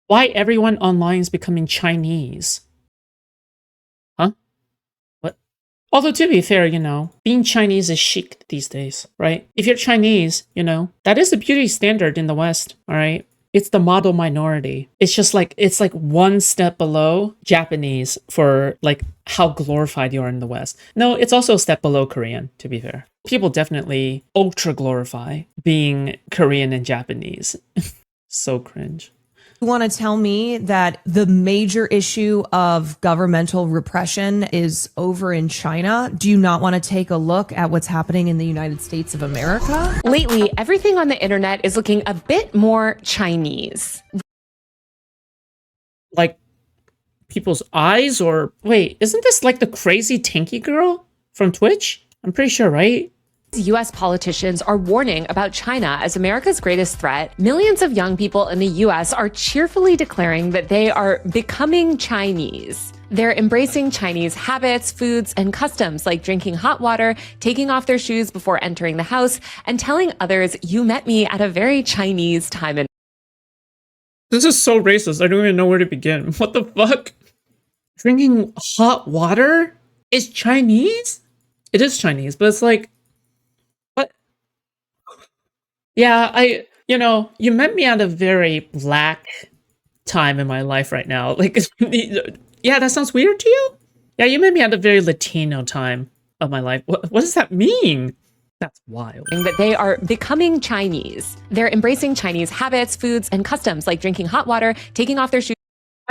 Why everyone online is becoming Chinese? Huh? What? Although to be fair, being Chinese is chic these days, right? If you're Chinese, that is the beauty standard in the West, all right? It's the model minority. It's like one step below Japanese for like how glorified you are in the West. No, it's also a step below Korean, to be fair. People definitely ultra glorify being Korean and Japanese. So cringe. You want to tell me that the major issue of governmental repression is over in China? Do you not want to take a look at what's happening in the United States of America? Lately, everything on the internet is looking a bit more Chinese. Like people's eyes, or wait, isn't this like the crazy Tinky girl from Twitch? I'm pretty sure, right? U.S. politicians are warning about China as America's greatest threat. Millions of young people in the U.S. are cheerfully declaring that they are becoming Chinese. They're embracing Chinese habits, foods, and customs like drinking hot water, taking off their shoes before entering the house, and telling others, "You met me at a very Chinese time in." This is so racist. I don't even know where to begin. What the fuck? Drinking hot water is Chinese? It is Chinese, but it's like, what? Yeah, you met me at a very black time in my life right now. Like, yeah, that sounds weird to you? Yeah, you met me at a very Latino time of my life. What does that mean? That's wild. That they are becoming Chinese. They're embracing Chinese habits, foods, and customs like drinking hot water, taking off their shoes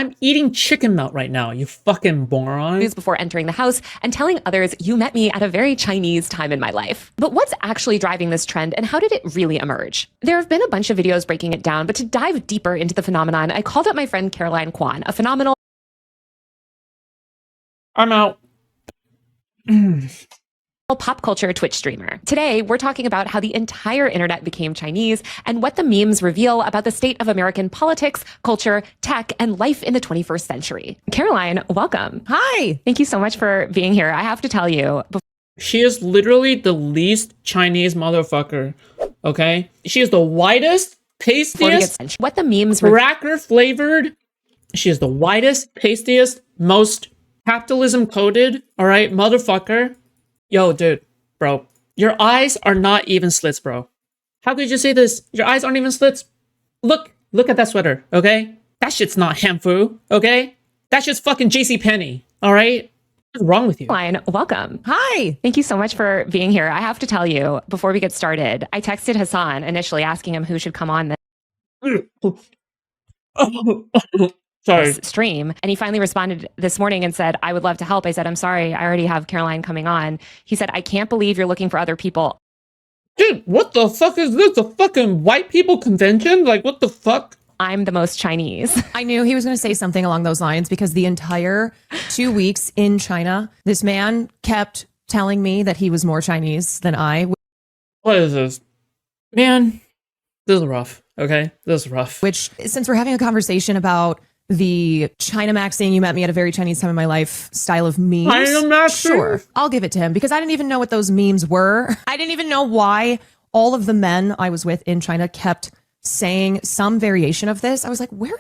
I'm eating chicken melt right now, you fucking moron. Before entering the house, and telling others, "You met me at a very Chinese time in my life." But what's actually driving this trend, and how did it really emerge? There have been a bunch of videos breaking it down, but to dive deeper into the phenomenon, I called up my friend Caroline Kwan, a phenomenal I'm out. pop culture Twitch streamer. Today, we're talking about how the entire internet became Chinese and what the memes reveal about the state of American politics, culture, tech, and life in the 21st century. Caroline, welcome. Hi. Thank you so much for being here. I have to tell you, She is literally the least Chinese motherfucker, okay? She is the whitest, pastiest, what the memes cracker flavored. She is the whitest, pastiest, most capitalism coded, all right, motherfucker. Yo, dude, bro, your eyes are not even slits, bro. How could you say this? Your eyes aren't even slits. Look at that sweater, okay? That shit's not Hamfu, okay? That shit's fucking JCPenney, all right? What's wrong with you? Caroline, welcome. Hi. Thank you so much for being here. I have to tell you, before we get started, I texted Hasan initially asking him who should come on Sorry. this stream, and he finally responded this morning and said, "I would love to help." I said, "I'm sorry, I already have Caroline coming on." He said, "I can't believe you're looking for other people." Dude, what the fuck is this? A fucking white people convention? Like, what the fuck? I'm the most Chinese. I knew he was going to say something along those lines because the entire 2 weeks in China, this man kept telling me that he was more Chinese than I. What is this? Man, this is rough, okay? This is rough. Which, since we're having a conversation about the China maxing, "You met me at a very Chinese time in my life" style of memes. China maxing? Sure, I'll give it to him because I didn't even know what those memes were. I didn't even know why all of the men I was with in China kept saying some variation of this. I was like, what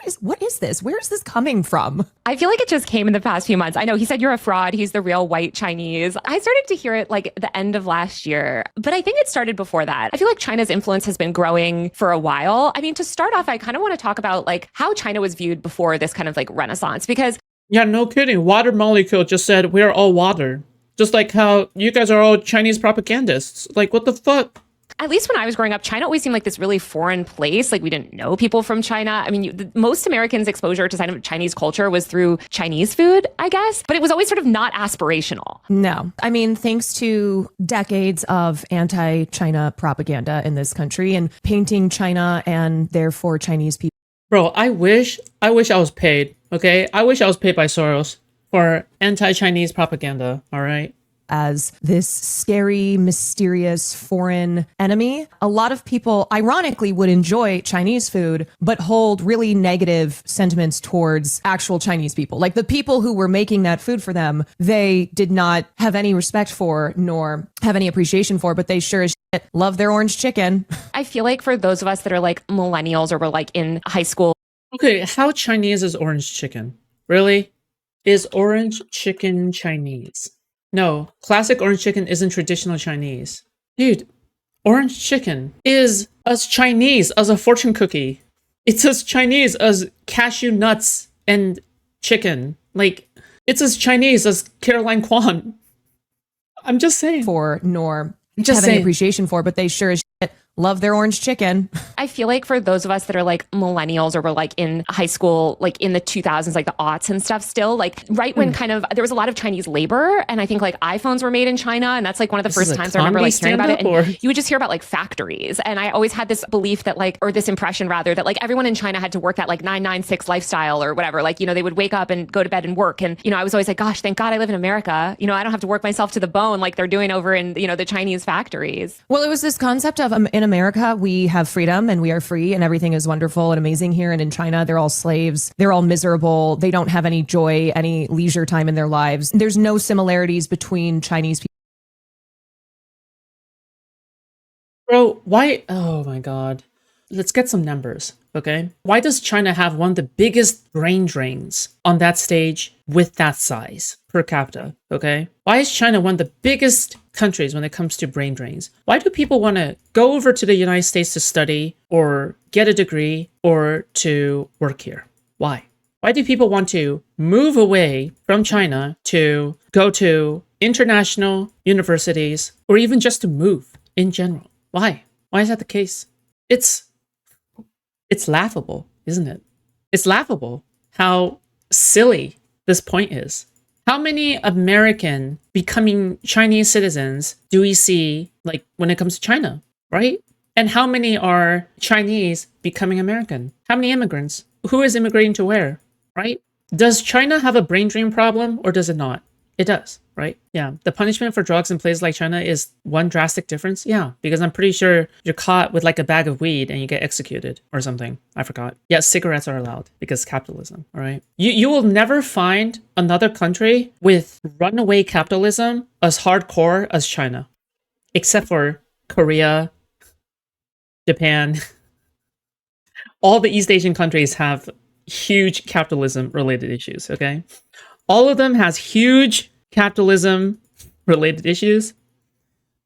is this? Where is this coming from? I feel like it just came in the past few months. I know he said you're a fraud. He's the real white Chinese. I started to hear it like the end of last year, but I think it started before that. I feel like China's influence has been growing for a while. I mean, to start off, I kind of want to talk about like how China was viewed before this kind of like renaissance, because Yeah, no kidding. Water Molecule just said, we're all water. Just like how you guys are all Chinese propagandists. Like, what the fuck? at least when I was growing up, China always seemed like this really foreign place. Like we didn't know people from China. I mean, most Americans' exposure to kind of Chinese culture was through Chinese food, I guess, but it was always sort of not aspirational. No, I mean, thanks to decades of anti-China propaganda in this country and painting China and therefore Chinese people. Bro, I wish I was paid, okay? I wish I was paid by Soros for anti-Chinese propaganda, all right? As this scary, mysterious foreign enemy. A lot of people, ironically, would enjoy Chinese food, but hold really negative sentiments towards actual Chinese people. Like the people who were making that food for them, they did not have any respect for, nor have any appreciation for, but they sure as shit love their orange chicken. I feel like for those of us that are like millennials or were like in high school, Okay, how Chinese is orange chicken? Really? Is orange chicken Chinese? No, classic orange chicken isn't traditional Chinese. Dude, orange chicken is as Chinese as a fortune cookie. It's as Chinese as cashew nuts and chicken. Like, it's as Chinese as Caroline Kwan. I'm just saying. For nor Just have any saying. appreciation for, but they sure as shit love their orange chicken. I feel like for those of us that are like millennials or were like in high school, like in the 2000s, like the aughts and stuff still, like right when kind of there was a lot of Chinese labor. And I think like iPhones were made in China. And that's like one of the first times I remember like hearing about it. And you would just hear about like factories. And I always had this belief that like, or this impression rather, that like everyone in China had to work that like 996 lifestyle or whatever. Like, you know, they would wake up and go to bed and work. And, you know, I was always like, gosh, thank God I live in America. You know, I don't have to work myself to the bone like they're doing over in, you know, the Chinese factories. Well, it was this concept of in America, we have freedom and we are free and everything is wonderful and amazing here. And in China, they're all slaves. They're all miserable. They don't have any joy, any leisure time in their lives. There's no similarities between Chinese people. Bro, why? Oh my god. Let's get some numbers, okay? Why does China have one of the biggest brain drains on that stage with that size per capita, okay? Why is China one of the biggest countries when it comes to brain drains? Why do people want to go over to the United States to study or get a degree or to work here? Why? Why do people want to move away from China to go to international universities or even just to move in general? Why? Why is that the case? It's laughable, isn't it? It's laughable how silly this point is. How many American becoming Chinese citizens do we see like when it comes to China, right? And how many are Chinese becoming American? How many immigrants? Who is immigrating to where, right? Does China have a brain drain problem or does it not? It does, right? Yeah. The punishment for drugs in places like China is one drastic difference. Yeah. Because I'm pretty sure you're caught with like a bag of weed and you get executed or something. I forgot. Yeah. Cigarettes are allowed because capitalism. All right. You will never find another country with runaway capitalism as hardcore as China, except for Korea, Japan. All the East Asian countries have huge capitalism related issues. Okay. All of them has huge capitalism related issues,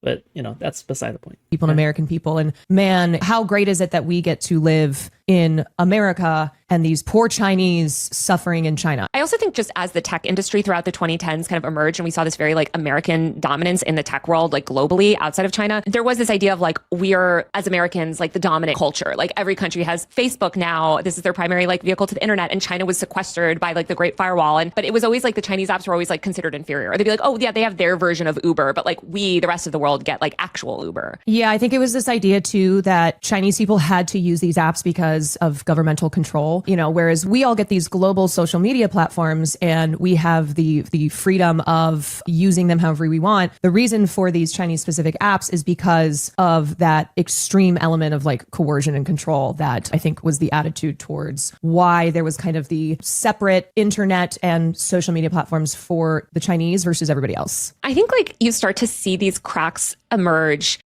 but you know, that's beside the point. People and American people. And man, how great is it that we get to live in America and these poor Chinese suffering in China? I also think just as the tech industry throughout the 2010s kind of emerged and we saw this very like American dominance in the tech world, like globally outside of China, there was this idea of like, we are as Americans, like the dominant culture. Like every country has Facebook now. This is their primary like vehicle to the internet. And China was sequestered by like the Great Firewall. But it was always like the Chinese apps were always like considered inferior. Or they'd be like, oh yeah, they have their version of Uber, but like we, the rest of the world, get like actual Uber. Yeah, I think it was this idea too that Chinese people had to use these apps because of governmental control, you know, whereas we all get these global social media platforms and we have the freedom of using them however we want. The reason for these Chinese specific apps is because of that extreme element of like coercion and control that I think was the attitude towards why there was kind of the separate internet and social media platforms for the Chinese versus everybody else. I think like you start to see these cracks emerge.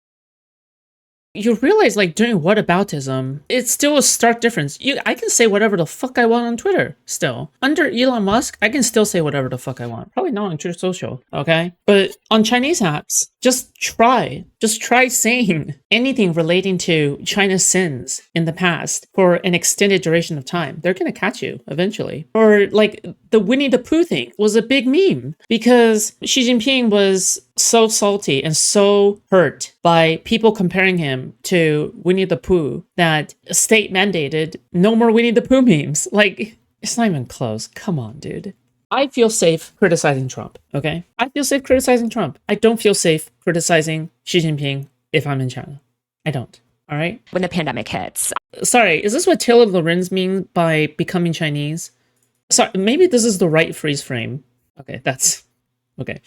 You realize like during whataboutism, it's still a stark difference. I can say whatever the fuck I want on Twitter still. Under Elon Musk, I can still say whatever the fuck I want. Probably not on Truth Social, okay? But on Chinese apps, just try saying anything relating to China's sins in the past for an extended duration of time. They're gonna catch you eventually. Or like the Winnie the Pooh thing was a big meme because Xi Jinping was so salty and so hurt by people comparing him to Winnie the Pooh that state mandated no more Winnie the Pooh memes. Like, it's not even close. Come on, dude. I feel safe criticizing Trump, okay? I feel safe criticizing Trump. I don't feel safe criticizing Xi Jinping if I'm in China. I don't, all right? When the pandemic hits. Sorry, is this what Taylor Lorenz means by becoming Chinese? Sorry, maybe this is the right freeze frame. Okay, that's... Okay.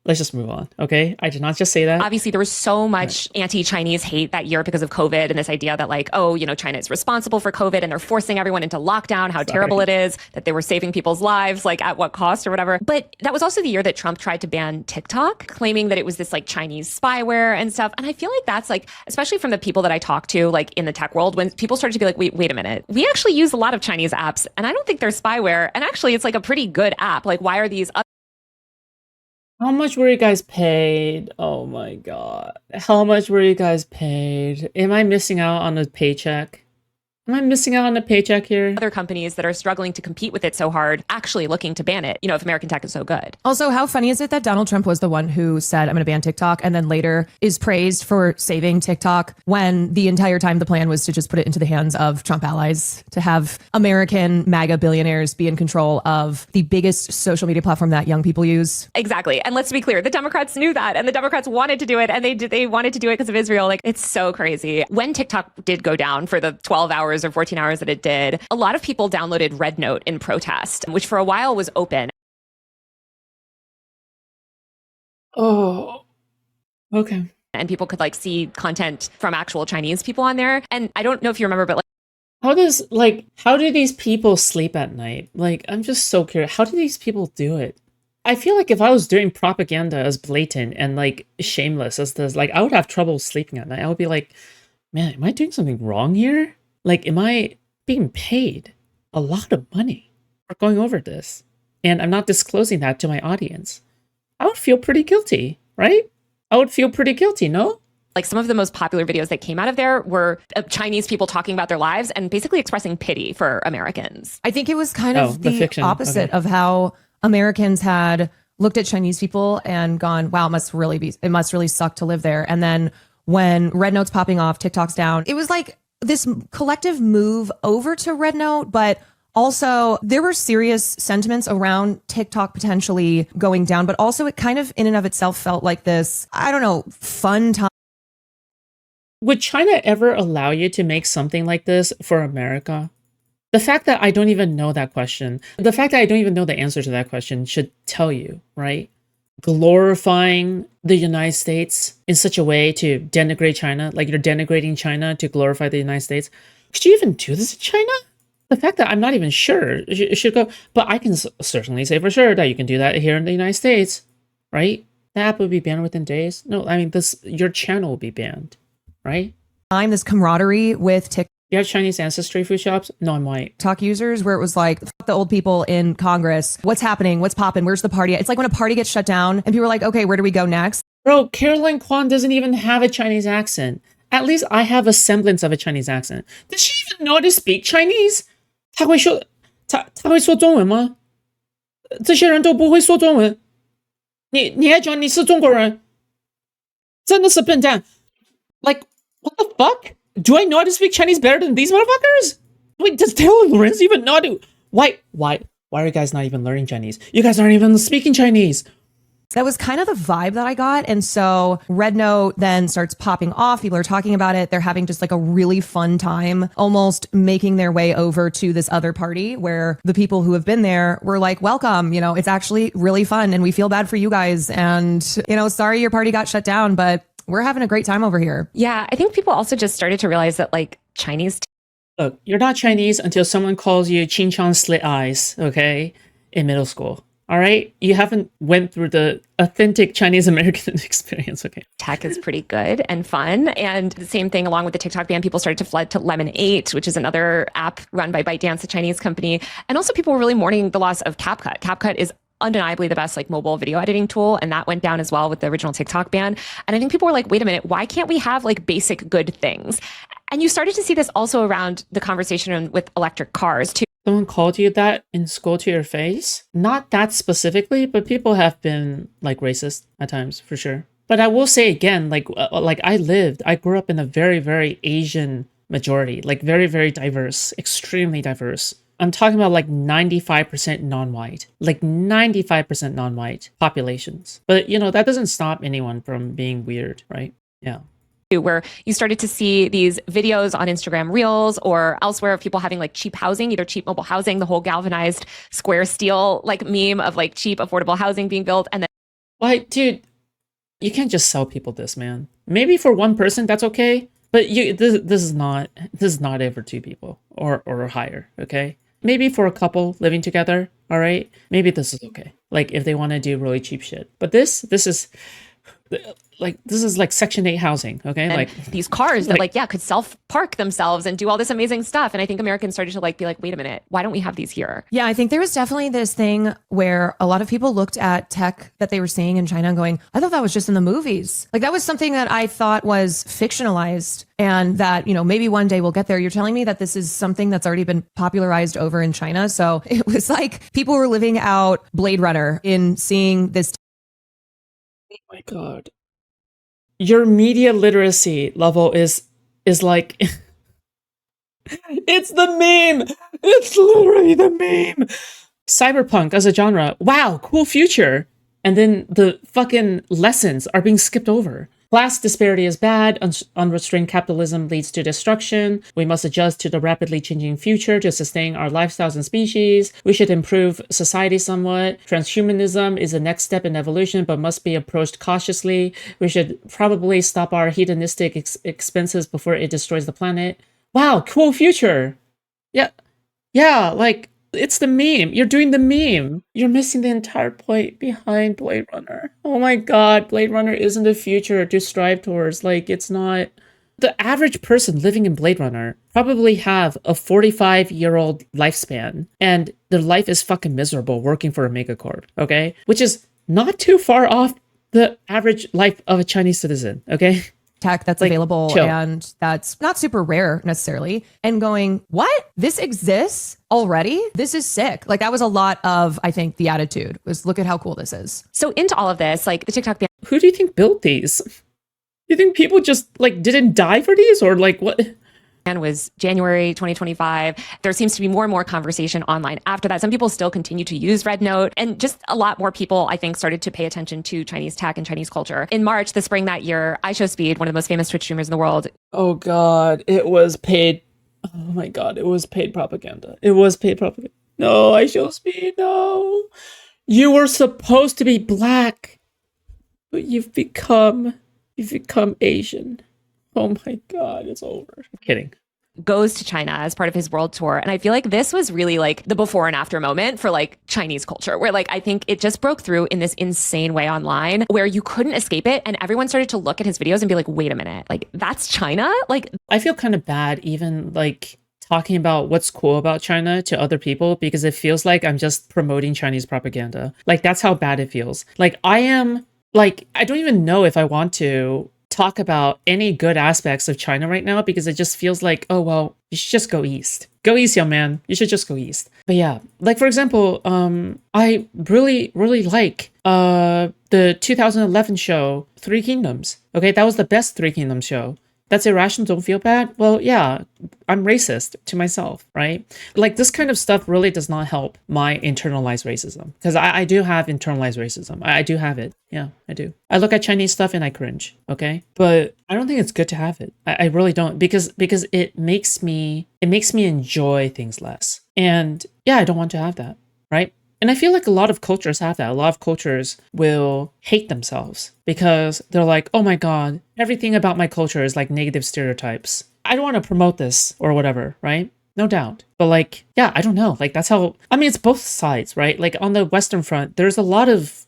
Let's just move on, okay? I did not just say that. Obviously, there was so much anti-Chinese hate that year because of COVID and this idea that like, oh, you know, China is responsible for COVID and they're forcing everyone into lockdown, how terrible it is, that they were saving people's lives, like at what cost or whatever. But that was also the year that Trump tried to ban TikTok, claiming that it was this like Chinese spyware and stuff. And I feel like that's like, especially from the people that I talk to, like in the tech world, when people started to be like, wait a minute, we actually use a lot of Chinese apps and I don't think they're spyware. And actually, it's like a pretty good app. Like, why are these How much were you guys paid? Oh my god. How much were you guys paid? Am I missing out on a paycheck? Am I missing out on a paycheck here? other companies that are struggling to compete with it so hard actually looking to ban it, you know, if American tech is so good? Also, how funny is it that Donald Trump was the one who said, I'm going to ban TikTok, and then later is praised for saving TikTok when the entire time the plan was to just put it into the hands of Trump allies, to have American MAGA billionaires be in control of the biggest social media platform that young people use? Exactly. And let's be clear, the Democrats knew that and the Democrats wanted to do it and they wanted to do it because of Israel. Like, it's so crazy. When TikTok did go down for the 12 hours or 14 hours that it did, a lot of people downloaded Red Note in protest, which for a while was open. Oh, okay. And people could like see content from actual Chinese people on there. And I don't know if you remember, but like, How do these people sleep at night? Like, I'm just so curious. How do these people do it? I feel like if I was doing propaganda as blatant and like shameless as this, like I would have trouble sleeping at night. I would be like, man, am I doing something wrong here? Like, am I being paid a lot of money for going over this? And I'm not disclosing that to my audience. I would feel pretty guilty, right? I would feel pretty guilty, no? like some of the most popular videos that came out of there were Chinese people talking about their lives and basically expressing pity for Americans. I think it was kind of the the fiction. opposite Okay. of how Americans had looked at Chinese people and gone, wow, it must really suck to live there. And then when Red Note's popping off, TikTok's down, it was like this collective move over to Red Note, but also there were serious sentiments around TikTok potentially going down, but also it kind of in and of itself felt like this, I don't know, fun time. Would China ever allow you to make something like this for America? The fact that I don't even know that question, the fact that I don't even know the answer to that question should tell you, right? Glorifying the United States in such a way to denigrate China, like you're denigrating China to glorify the United States. Could you even do this in China? The fact that I'm not even sure should go, but I can certainly say for sure that you can do that here in the United States, right? The app would be banned within days. No, I mean, your channel will be banned, right? I'm this camaraderie with You have Chinese ancestry Foodshops? No, I'm white. TikTok users where it was like, fuck the old people in Congress. What's happening? What's popping? Where's the party? It's like when a party gets shut down and people are like, okay, where do we go next? Bro, Caroline Kwan doesn't even have a Chinese accent. At least I have a semblance of a Chinese accent. Does she even know how to speak Chinese? 她会说中文吗？这些人都不会说中文。你还讲你是中国人？真的是笨蛋。Like, what the fuck? Do I know how to speak Chinese better than these motherfuckers? Wait, does Taylor Lorenz even know how to... Why are you guys not even learning Chinese? You guys aren't even speaking Chinese. That was kind of the vibe that I got. And so Red Note then starts popping off. People are talking about it. They're having just like a really fun time, almost making their way over to this other party where the people who have been there were like, welcome, you know, it's actually really fun and we feel bad for you guys. And, you know, sorry your party got shut down, but we're having a great time over here. Yeah, I think people also just started to realize that like Chinese. Look, you're not Chinese until someone calls you Ching Chong Slit Eyes, okay, in middle school. All right? You haven't went through the authentic Chinese American experience, okay? Tech is pretty good and fun. And the same thing along with the TikTok ban, people started to flood to Lemon 8, which is another app run by ByteDance, a Chinese company. And also people were really mourning the loss of CapCut. CapCut is undeniably the best like mobile video editing tool. And that went down as well with the original TikTok ban. And I think people were like, wait a minute, why can't we have like basic good things? And you started to see this also around the conversation with electric cars too. Someone called you that in school to your face? Not that specifically, but people have been like racist at times for sure. But I will say again, like I grew up in a very, very Asian majority, like very, very diverse, extremely diverse. I'm talking about like 95% non-white, like 95% non-white populations. But you know, that doesn't stop anyone from being weird, right? Yeah. Where you started to see these videos on Instagram Reels or elsewhere of people having like cheap housing, either cheap mobile housing, the whole galvanized square steel like meme of like cheap affordable housing being built, and then Like, dude, you can't just sell people this, man. Maybe for one person that's okay, but this is not it for two people or higher, okay? Maybe for a couple living together, all right? Maybe this is okay. Like if they want to do really cheap shit. But this is like Section 8 housing, okay? And Like these cars that could self-park themselves and do all this amazing stuff. And I think Americans started to be like, wait a minute, why don't we have these here? Yeah, I think there was definitely this thing where a lot of people looked at tech that they were seeing in China and going, I thought that was just in the movies. Like that was something that I thought was fictionalized and that, maybe one day we'll get there. You're telling me that this is something that's already been popularized over in China. So it was like people were living out Blade Runner in seeing this. oh my god. Your media literacy level is like it's the meme. It's literally the meme. Cyberpunk as a genre. Wow, cool future. And then the fucking lessons are being skipped over. Class disparity is bad. Unrestrained capitalism leads to destruction. We must adjust to the rapidly changing future to sustain our lifestyles and species. We should improve society somewhat. Transhumanism is the next step in evolution, but must be approached cautiously. We should probably stop our hedonistic expenses before it destroys the planet. Wow, cool future. Yeah, like, it's the meme. You're doing the meme. You're missing the entire point behind Blade Runner. Oh my god, Blade Runner isn't the future to strive towards. Like, it's not. The average person living in Blade Runner probably have a 45-year-old lifespan, and their life is fucking miserable working for a megacorp, okay? Which is not too far off the average life of a Chinese citizen, okay? Tech that's available and that's not super rare necessarily, and going, what? This exists already? This is sick. Like that was a lot of, I think, the attitude was, look at how cool this is. So into all of this, like the TikTok ban Who do you think built these? You think people just didn't die for these, or what? was January 2025. There seems to be more and more conversation online after that. Some people still continue to use Red Note, and just a lot more people, I think, started to pay attention to Chinese tech and Chinese culture. In March, the spring that year, iShowSpeed, one of the most famous Twitch streamers in the world. Oh god, it was paid. Oh my god, it was paid propaganda. It was paid propaganda. No, iShowSpeed, no. You were supposed to be black, but you've become Asian. Oh my god, it's over. I'm kidding. Goes to China as part of his world tour. And I feel like this was really like the before and after moment for Chinese culture, where I think it just broke through in this insane way online where you couldn't escape it. And everyone started to look at his videos and be like, wait a minute, that's China? I feel kind of bad even talking about what's cool about China to other people, because it feels like I'm just promoting Chinese propaganda. That's how bad it feels. I am I don't even know if I want to talk about any good aspects of China right now, because it just feels like, oh, well, you should just go east. Go east, young man. You should just go east. But yeah, for example, I really, really like the 2011 show, Three Kingdoms. Okay, that was the best Three Kingdoms show. That's irrational, don't feel bad? Well, yeah, I'm racist to myself, right? This kind of stuff really does not help my internalized racism. Because I do have internalized racism. I do have it. Yeah, I do. I look at Chinese stuff and I cringe, okay? But I don't think it's good to have it. I really don't, because it makes me enjoy things less. And yeah, I don't want to have that, right? And I feel like a lot of cultures have that. A lot of cultures will hate themselves because they're like, oh my god, everything about my culture is negative stereotypes. I don't want to promote this or whatever, right? No doubt. But yeah, I don't know. That's how, I mean, it's both sides, right? On the Western front, there's a lot of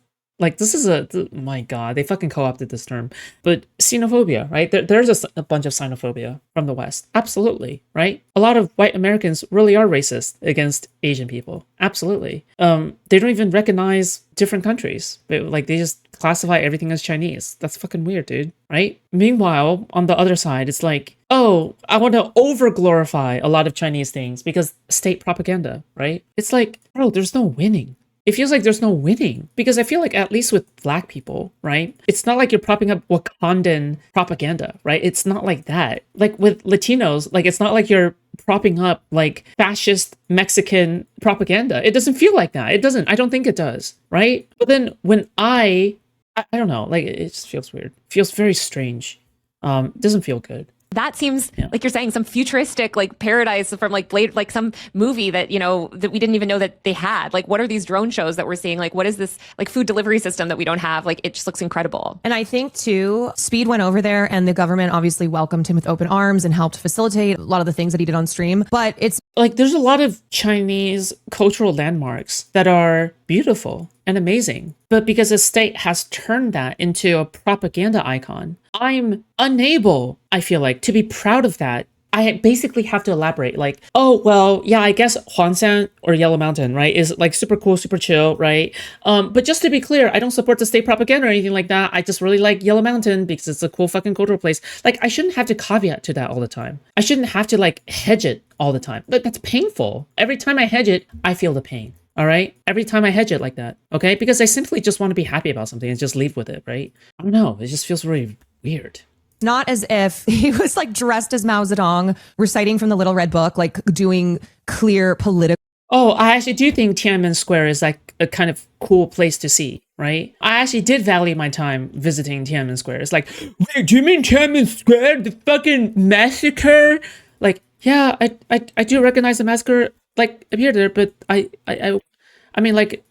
this is my god, they fucking co-opted this term, but xenophobia, right? There's a bunch of xenophobia from the West. Absolutely, right? A lot of white Americans really are racist against Asian people. Absolutely. They don't even recognize different countries. They just classify everything as Chinese. That's fucking weird, dude, right? Meanwhile, on the other side, it's oh, I want to over-glorify a lot of Chinese things because state propaganda, right? It's bro, there's no winning. It feels like there's no winning, because I feel like at least with black people, right? It's not like you're propping up Wakandan propaganda, right? It's not like that. With Latinos, it's not like you're propping up fascist Mexican propaganda. It doesn't feel like that. It doesn't. I don't think it does, right? But then when I don't know, it just feels weird. It feels very strange. It doesn't feel good. That seems like you're saying some futuristic like paradise from like Blade, like some movie that, that we didn't even know that they had. Like, what are these drone shows that we're seeing? Like, what is this like food delivery system that we don't have? Like, it just looks incredible. And I think too, Speed went over there and the government obviously welcomed him with open arms and helped facilitate a lot of the things that he did on stream. But it's like, there's a lot of Chinese cultural landmarks that are beautiful and amazing. But because the state has turned that into a propaganda icon, I'm unable, I feel like, to be proud of that. I basically have to elaborate like, oh, well, yeah, I guess Huangshan or Yellow Mountain, right, is like super cool, super chill, right? But just to be clear, I don't support the state propaganda or anything like that. I just really like Yellow Mountain because it's a cool fucking cultural place. Like, I shouldn't have to caveat to that all the time. I shouldn't have to like hedge it all the time. But that's painful. Every time I hedge it, I feel the pain. All right. Every time I hedge it like that. Okay. Because I simply just want to be happy about something and just leave with it. Right. I don't know. It just feels really weird. not as if he was like dressed as Mao Zedong, reciting from the Little Red Book, like doing clear political. Oh, I actually do think Tiananmen Square is like a kind of cool place to see, right? I actually did value my time visiting Tiananmen Square. It's like, wait, do you mean Tiananmen Square? The fucking massacre? Like, yeah, I do recognize the massacre, like, appeared there, but I mean, like,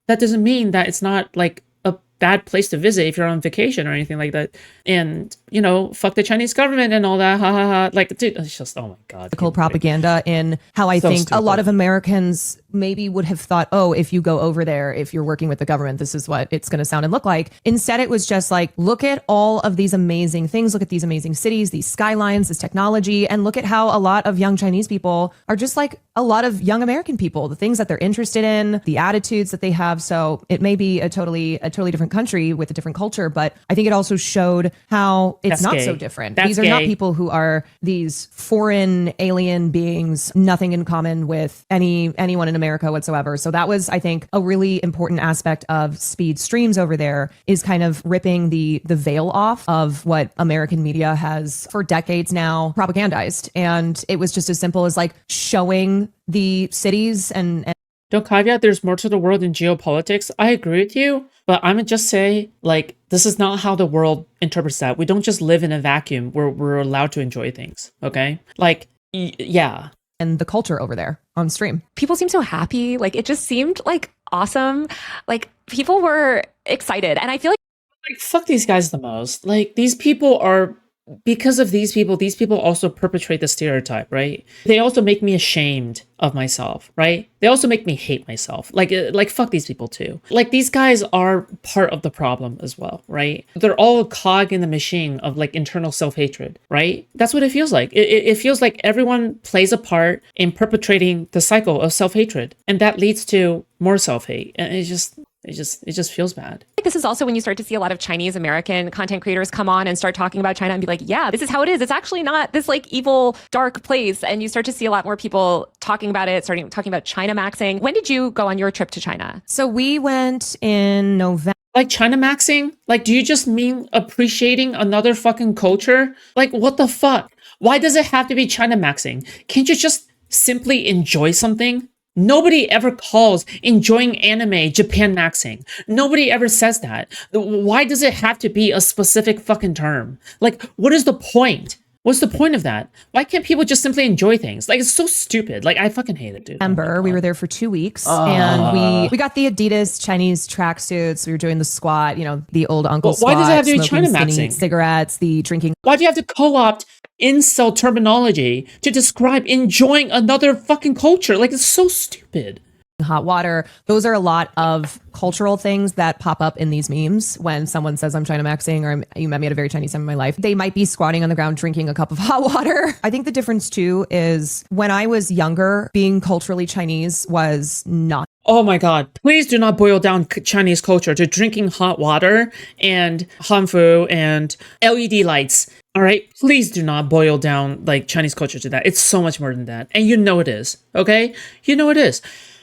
that doesn't mean that it's not like a bad place to visit if you're on vacation or anything like that. And, you know, fuck the Chinese government and all that. Ha ha ha. Like, dude, it's just, oh my God. Propaganda in how I think stupid. A lot of Americans maybe would have thought, oh, if you go over there, if you're working with the government, this is what it's going to sound and look like. Instead, it was just like, look at all of these amazing things. Look at these amazing cities, these skylines, this technology, and look at how a lot of young Chinese people are just like a lot of young American people, the things that they're interested in, the attitudes that they have. So it may be a totally different country with a different culture, but I think it also showed how it's not so different. These are not people who are these foreign alien beings, nothing in common with anyone in America whatsoever. So that was, I think, a really important aspect of Speed streams over there, is kind of ripping the veil off of what American media has for decades now propagandized. And it was just as simple as like showing the cities and don't caveat, there's more to the world than geopolitics. I agree with you, but I'm gonna just say, like, this is not how the world interprets that. We don't just live in a vacuum where we're allowed to enjoy things, okay? Like, yeah. And the culture over there on stream. People seem so happy. Like, it just seemed like awesome. Like, people were excited. And I feel like fuck these guys the most. Like, these people are, because of these people also perpetrate the stereotype, right? They also make me ashamed of myself, right? They also make me hate myself. Like fuck these people too. Like, these guys are part of the problem as well, right? They're all a cog in the machine of like internal self-hatred, right? That's what it feels like. It feels like everyone plays a part in perpetrating the cycle of self-hatred, and that leads to more self-hate. And it just feels bad. This is also when you start to see a lot of Chinese American content creators come on and start talking about China and be like, yeah, this is how it is. It's actually not this like evil, dark place. And you start to see a lot more people talking about it, talking about China maxing. When did you go on your trip to China? So we went in November. Like, China maxing? Like, do you just mean appreciating another fucking culture? Like, what the fuck? Why does it have to be China maxing? Can't you just simply enjoy something? Nobody ever calls enjoying anime Japan maxing. Nobody ever says that. Why does it have to be a specific fucking term? Like, what is the point? What's the point of that? Why can't people just simply enjoy things? Like, it's so stupid. Like, I fucking hate it, dude. We were there for 2 weeks, and we got the Adidas Chinese tracksuits. We were doing the squat, you know, the old uncle squat. Why does it have to be China maxing? Cigarettes, the drinking. Why do you have to co-opt incel terminology to describe enjoying another fucking culture? Like, it's so stupid. Hot water. Those are a lot of cultural things that pop up in these memes when someone says I'm China maxing, or you met me at a very Chinese time in my life. They might be squatting on the ground drinking a cup of hot water. I think the difference too is when I was younger, being culturally Chinese was not. Oh my God, please do not boil down Chinese culture to drinking hot water and hanfu and LED lights. All right, please do not boil down like Chinese culture to that. It's so much more than that. And you know it is, okay? You know it is.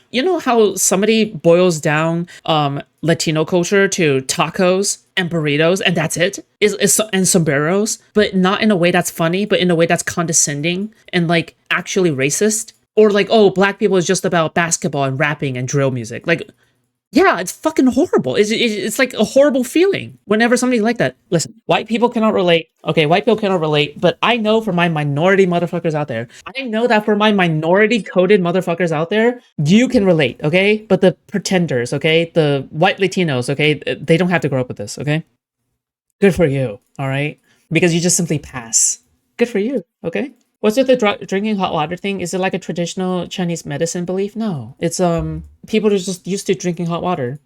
You know how somebody boils down Latino culture to tacos and burritos, and that's it? And sombreros, but not in a way that's funny, but in a way that's condescending and like actually racist? Or like, oh, black people is just about basketball and rapping and drill music. Like, Yeah, it's fucking horrible. It's like a horrible feeling whenever somebody's like that. Listen, white people cannot relate. Okay, white people cannot relate, but I know for my minority motherfuckers out there, I know that for my minority coded motherfuckers out there, you can relate, okay? But the pretenders, okay? The white Latinos, okay? They don't have to grow up with this, okay? Good for you, all right? Because you just simply pass. Good for you, okay? What's with the drinking hot water thing? Is it like a traditional Chinese medicine belief? No, it's people are just used to drinking hot water.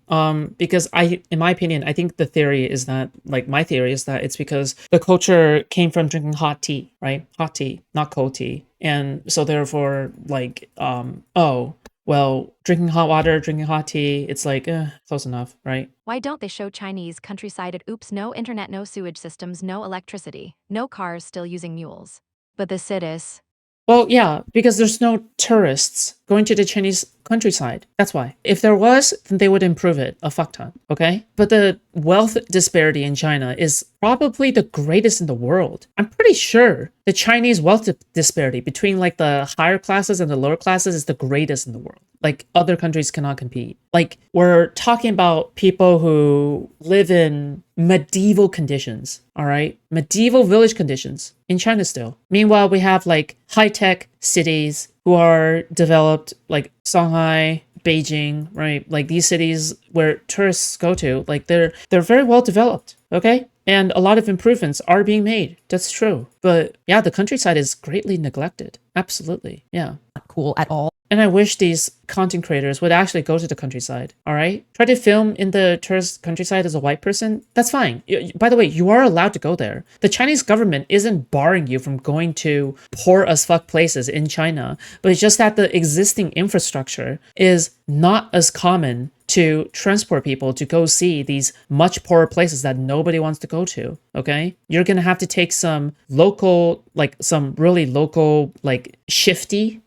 Because in my opinion, I think the theory is that, like, my theory is that it's because the culture came from drinking hot tea, right? Hot tea, not cold tea, and so therefore, like, oh, well, drinking hot water, drinking hot tea, it's like, close enough, right? Why don't they show Chinese countryside at oops, no internet, no sewage systems, no electricity, no cars, still using mules? But the cities. Well, yeah, because there's no tourists going to the Chinese countryside. That's why. If there was, then they would improve it a fuck ton, okay? But the wealth disparity in China is probably the greatest in the world. I'm pretty sure the Chinese wealth disparity between like the higher classes and the lower classes is the greatest in the world. Like, other countries cannot compete. Like, we're talking about people who live in medieval conditions, all right? Medieval village conditions in China still. Meanwhile, we have like high-tech cities who are developed, like Shanghai, Beijing, right? Like, these cities where tourists go to, like, they're very well developed, okay? And a lot of improvements are being made. That's true. But yeah, the countryside is greatly neglected. Absolutely. Yeah. Not cool at all. And I wish these content creators would actually go to the countryside, all right? Try to film in the tourist countryside as a white person. That's fine. By the way, you are allowed to go there. The Chinese government isn't barring you from going to poor as fuck places in China, but it's just that the existing infrastructure is not as common to transport people to go see these much poorer places that nobody wants to go to, okay? You're gonna have to take some local, like some really local, like shifty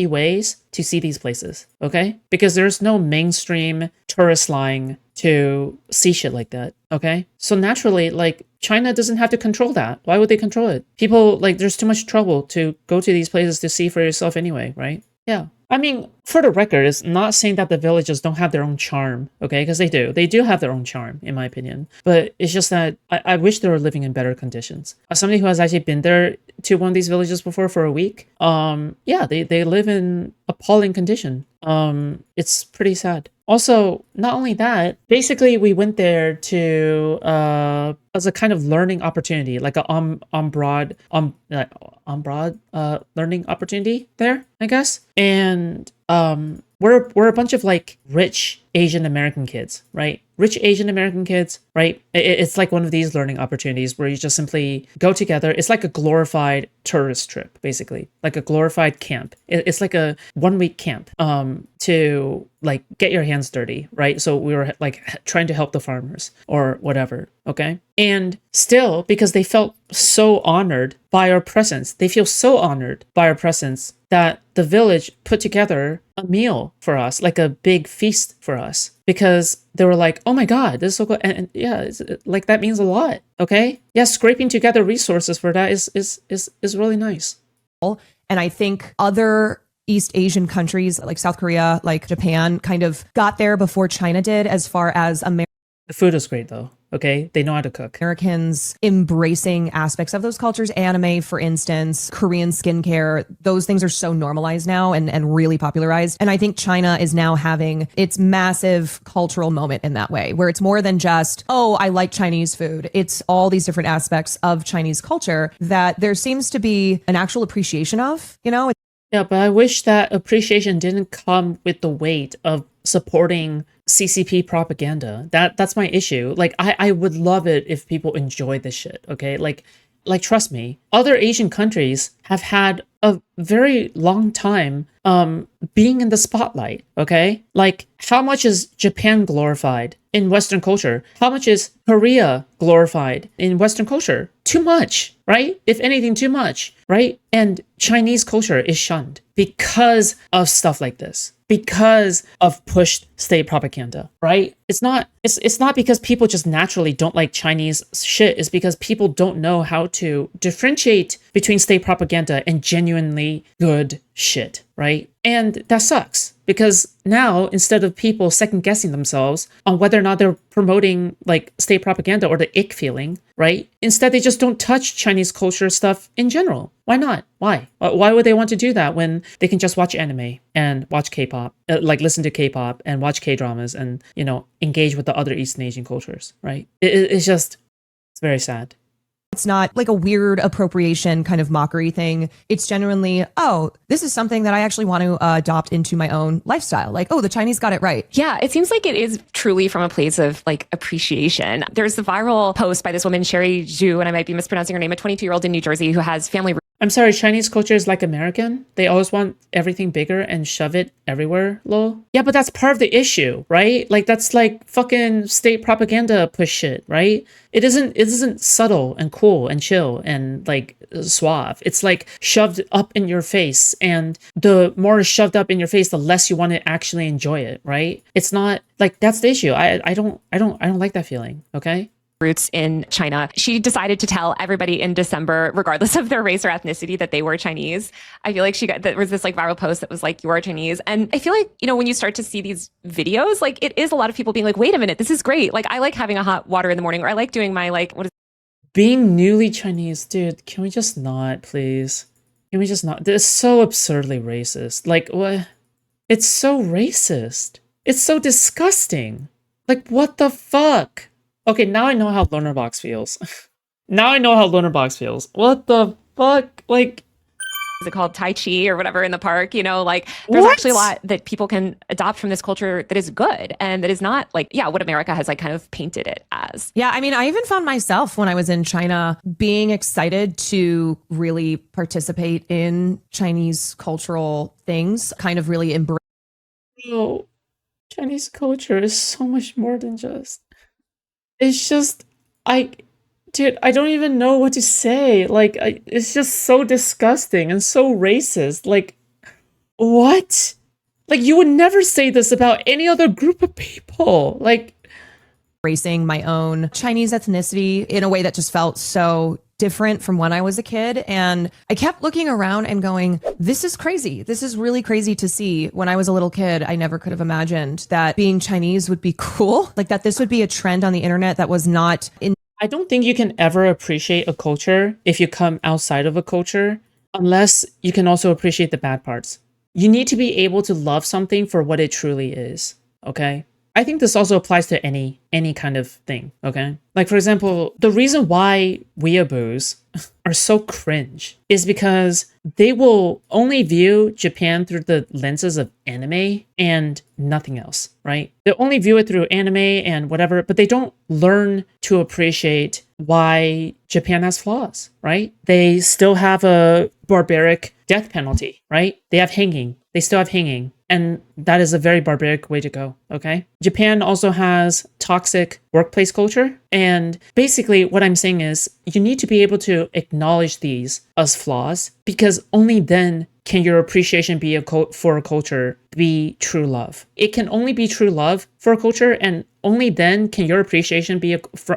ways to see these places, okay? Because there's no mainstream tourist line to see shit like that, okay? So naturally, like, China doesn't have to control that. Why would they control it? People, like, there's too much trouble to go to these places to see for yourself anyway, right? Yeah. I mean, for the record, it's not saying that the villages don't have their own charm, okay? Because they do. They do have their own charm, in my opinion. But it's just that I wish they were living in better conditions. As somebody who has actually been there to one of these villages before for a week, yeah, they live in appalling condition. It's pretty sad. Also, not only that, basically we went there to as a kind of learning opportunity, like a on broad learning opportunity there, I guess. And we're a bunch of like rich Asian American kids, right? Rich Asian American kids, right? It's like one of these learning opportunities where you just simply go together. It's like a glorified tourist trip, basically, like a glorified camp. It's like a 1 week camp to like get your hands dirty, right? So we were like trying to help the farmers or whatever, okay? And still, because they felt so honored by our presence, they feel so honored by our presence that the village put together a meal for us, like a big feast for us, because they were like, oh my God, this is so cool. And yeah, like that means a lot. Okay. Yeah. Scraping together resources for that is really nice. And I think other East Asian countries like South Korea, like Japan, kind of got there before China did, as far as The food is great though. Okay, they know how to cook. Americans embracing aspects of those cultures. Anime, for instance, Korean skincare, those things are so normalized now and really popularized. And I think China is now having its massive cultural moment in that way, where it's more than just, oh, I like Chinese food. It's all these different aspects of Chinese culture that there seems to be an actual appreciation of, you know? Yeah, but I wish that appreciation didn't come with the weight of supporting CCP propaganda. That's my issue. Like, I would love it if people enjoy this shit, okay? Like trust me, other Asian countries have had a very long time being in the spotlight, okay? Like, how much is Japan glorified in Western culture? How much is Korea glorified in Western culture? Too much, right? If anything, too much, right? And Chinese culture is shunned because of stuff like this, because of pushed state propaganda, right? It's not because people just naturally don't like Chinese shit. It's because people don't know how to differentiate between state propaganda and genuinely good shit, right? And that sucks because now instead of people second guessing themselves on whether or not they're promoting like state propaganda or the ick feeling, right? Instead, they just don't touch Chinese culture stuff in general. Why not? Why? Why would they want to do that when they can just watch anime and watch K-pop, like listen to K-pop and watch K-dramas and, you know, engage with the other Eastern Asian cultures, right? It's very sad. It's not like a weird appropriation kind of mockery thing. It's genuinely, oh, this is something that I actually want to adopt into my own lifestyle. Like, oh, the Chinese got it right. Yeah, it seems like it is truly from a place of like appreciation. There's the viral post by this woman, Sherry Zhu, and I might be mispronouncing her name, a 22-year-old in New Jersey who has family. I'm sorry, Chinese culture is like American? They always want everything bigger and shove it everywhere, lol? Yeah, but that's part of the issue, right? Like, that's like fucking state propaganda push shit, right? It isn't subtle and cool and chill and like suave. It's like shoved up in your face, and the more shoved up in your face, the less you want to actually enjoy it, right? It's not like that's the issue. I don't like that feeling, okay? Roots in China. She decided to tell everybody in December, regardless of their race or ethnicity, that they were Chinese. I feel like there was this like viral post that was like, you are Chinese. And I feel like, you know, when you start to see these videos, like it is a lot of people being like, wait a minute, this is great. Like I like having a hot water in the morning, or I like doing my like, being newly Chinese, dude, can we just not, please? Can we just not? This is so absurdly racist. Like, what? It's so racist. It's so disgusting. Like, what the fuck? Okay, now I know how Lonerbox feels. Now I know how Lonerbox feels. What the fuck? Like, is it called Tai Chi or whatever in the park? You know, like there's actually a lot that people can adopt from this culture that is good and that is not like, yeah, what America has like kind of painted it as. Yeah, I mean, I even found myself when I was in China being excited to really participate in Chinese cultural things, kind of really embrace. No, Chinese culture is so much more than just. It's just, dude, I don't even know what to say. Like, it's just so disgusting and so racist. Like, what? Like, you would never say this about any other group of people. Like, embracing my own Chinese ethnicity in a way that just felt so different from when I was a kid. And I kept looking around and going, this is crazy. This is really crazy to see. When I was a little kid, I never could have imagined that being Chinese would be cool. Like that this would be a trend on the internet that was not in. I don't think you can ever appreciate a culture if you come outside of a culture, unless you can also appreciate the bad parts. You need to be able to love something for what it truly is, okay? I think this also applies to any kind of thing, okay? Like, for example, the reason why weeaboos are so cringe is because they will only view Japan through the lenses of anime and nothing else, right? They only view it through anime and whatever, but they don't learn to appreciate why Japan has flaws, right? They still have a barbaric death penalty, right? They have hanging. They still have hanging. And that is a very barbaric way to go, okay? Japan also has toxic workplace culture. And basically what I'm saying is you need to be able to acknowledge these as flaws, because only then can your appreciation be for a culture be true love. It can only be true love for a culture, and only then can your appreciation be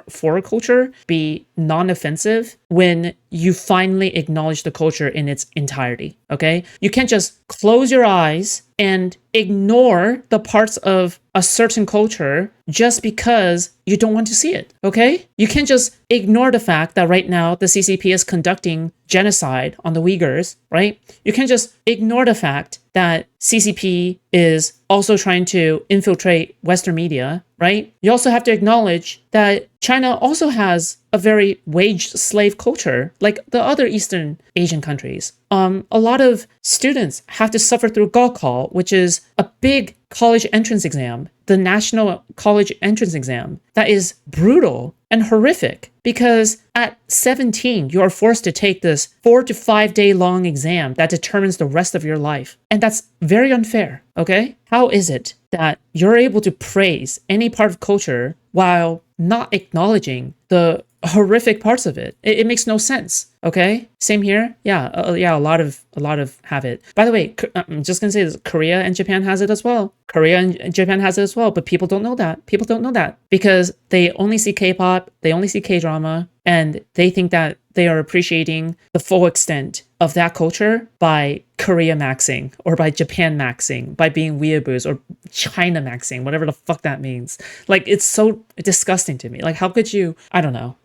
for a culture be non-offensive when you finally acknowledge the culture in its entirety, okay? You can't just close your eyes and ignore the parts of a certain culture just because you don't want to see it, okay? You can't just ignore the fact that right now the CCP is conducting genocide on the Uyghurs, right? You can't just ignore the fact that CCP is also trying to infiltrate Western media, right? You also have to acknowledge that China also has a very wage slave culture, like the other Eastern Asian countries. A lot of students have to suffer through Gaokao, which is a big college entrance exam, the national college entrance exam, that is brutal and horrific, because at 17, you are forced to take this 4 to 5 day long exam that determines the rest of your life. And that's very unfair, okay? How is it that you're able to praise any part of culture while not acknowledging the horrific parts of it? It makes no sense. Okay, same here. Yeah, a lot of have it. By the way, I'm just gonna say this: Korea and Japan has it as well. Korea and Japan has it as well, but people don't know that. People don't know that because they only see K-pop, they only see K-drama, and they think that they are appreciating the full extent of that culture by Korea maxing or by Japan maxing, by being weeaboos or China maxing, whatever the fuck that means. Like, it's so disgusting to me. Like, how could you? I don't know.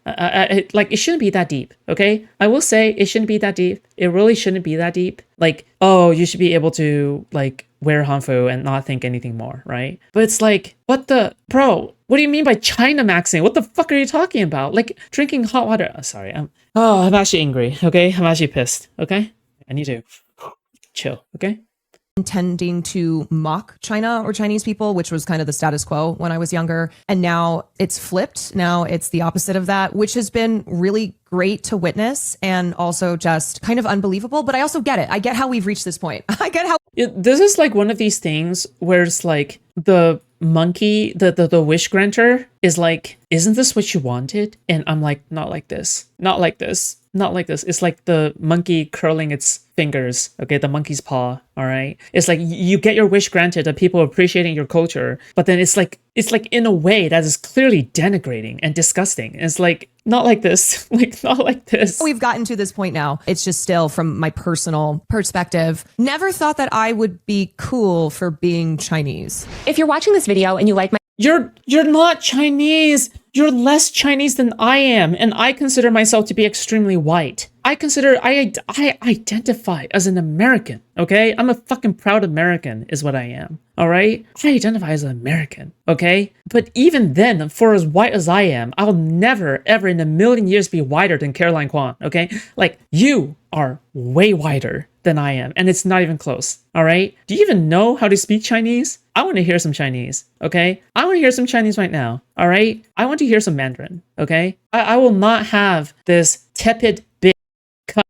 Like, it shouldn't be that deep. Okay, I will say it shouldn't be that deep. It really shouldn't be that deep. Like, oh, you should be able to like wear hanfu and not think anything more, right? But it's like, what the bro? What do you mean by China maxing? What the fuck are you talking about? Like drinking hot water. Oh, sorry, I'm actually angry. Okay, I'm actually pissed. Okay, I need to chill. Okay. Intending to mock China or Chinese people, which was kind of the status quo when I was younger. And now it's flipped. Now it's the opposite of that, which has been really great to witness and also just kind of unbelievable. But I also get it. I get how we've reached this point. I get how this is like one of these things where it's like the monkey, the wish granter is like, isn't this what you wanted? And I'm like, not like this, not like this, not like this. It's like the monkey curling its fingers, okay, the monkey's paw, all right? It's like you get your wish granted of people appreciating your culture, but then it's like in a way that is clearly denigrating and disgusting. It's like, not like this, like not like this. we've gotten to this point now. It's just still from my personal perspective. Never thought that I would be cool for being Chinese. If you're watching this video and you like my You're not Chinese. You're less Chinese than I am, and I consider myself to be extremely white. I identify as an American, okay? I'm a fucking proud American is what I am, all right? I identify as an American, okay? But even then, for as white as I am, I'll never, ever in a million years be whiter than Caroline Kwan, okay? Like, you are way whiter than I am, and it's not even close, all right? Do you even know how to speak Chinese? I want to hear some Chinese, okay? I want to hear some Chinese right now, all right? I want to hear some Mandarin, okay? I will not have this tepid bitch cut,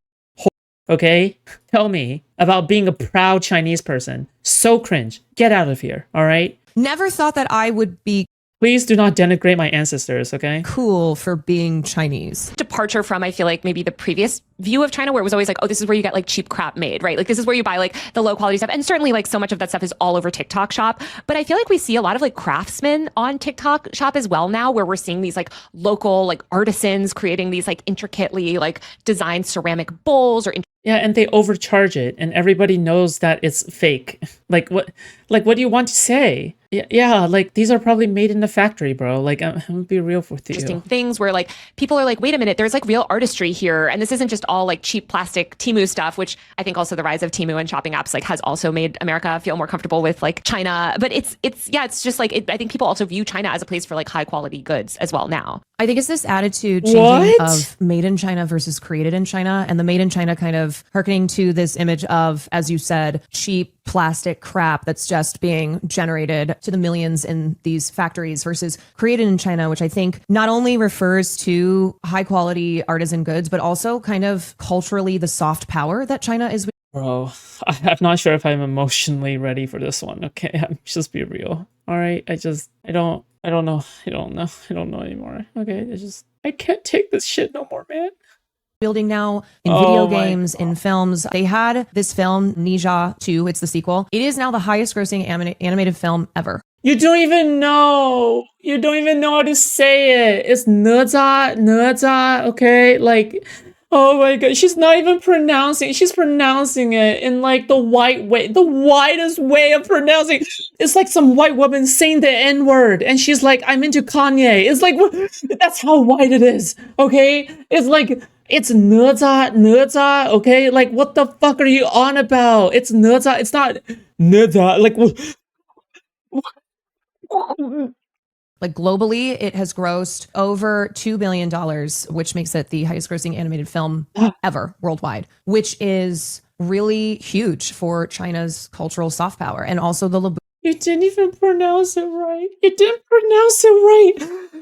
okay? Tell me about being a proud Chinese person. So cringe. Get out of here, all right? Never thought that I would be Please do not denigrate my ancestors, okay? cool for being Chinese. departure from, I feel like, maybe the previous view of China where it was always like, oh, this is where you get like cheap crap made, right? Like this is where you buy like the low quality stuff. And certainly like so much of that stuff is all over TikTok shop. But I feel like we see a lot of like craftsmen on TikTok shop as well now, where we're seeing these like local like artisans creating these like intricately like designed ceramic bowls or Yeah, and they overcharge it, and everybody knows that it's fake. Like what do you want to say? Yeah, like these are probably made in the factory, bro. Like I'm gonna be real with you. interesting things where like people are like, wait a minute, there's like real artistry here. And this isn't just all like cheap plastic Temu stuff, which I think also the rise of Temu and shopping apps like has also made America feel more comfortable with like China. But it's just like, I think people also view China as a place for like high quality goods as well now. I think it's this attitude changing What? of made in China versus created in China, and the made in China kind of hearkening to this image of, as you said, cheap plastic crap that's just being generated to the millions in these factories versus created in China, which I think not only refers to high quality artisan goods, but also kind of culturally the soft power that China is. Bro, I'm not sure if I'm emotionally ready for this one. Okay, just be real. All right, I don't know anymore. Okay, I can't take this shit no more, man. Building now in Oh video my games, in films. They had this film, Ninja 2, it's the sequel. It is now the highest grossing animated film ever. You don't even know. You don't even know how to say it. It's Neza, okay? Like, oh my god, she's not even pronouncing. She's pronouncing it in like the white way, the whitest way of pronouncing. It's like some white woman saying the N-word, and she's like, I'm into Kanye. It's like, that's how white it is, okay? It's like, it's Neza, okay? Like, what the fuck are you on about? It's Neza, it's not Neza. Like, Like globally, it has grossed over $2 billion, which makes it the highest grossing animated film ever worldwide, which is really huge for China's cultural soft power. And also the you didn't even pronounce it right. You didn't pronounce it right.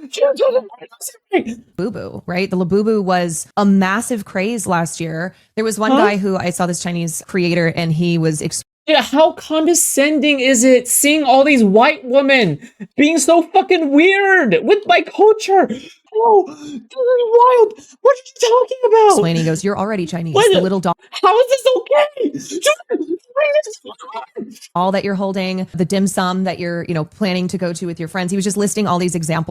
You didn't pronounce it right. Labubu, right? The Labubu was a massive craze last year. There was one guy who I saw, this Chinese creator, and he was Yeah, how condescending is it seeing all these white women being so fucking weird with my culture? Oh, this is wild. What are you talking about? explaining. He goes, "You're already Chinese." What? The little doll How is this okay? all that you're holding, the dim sum that you're, planning to go to with your friends. He was just listing all these examples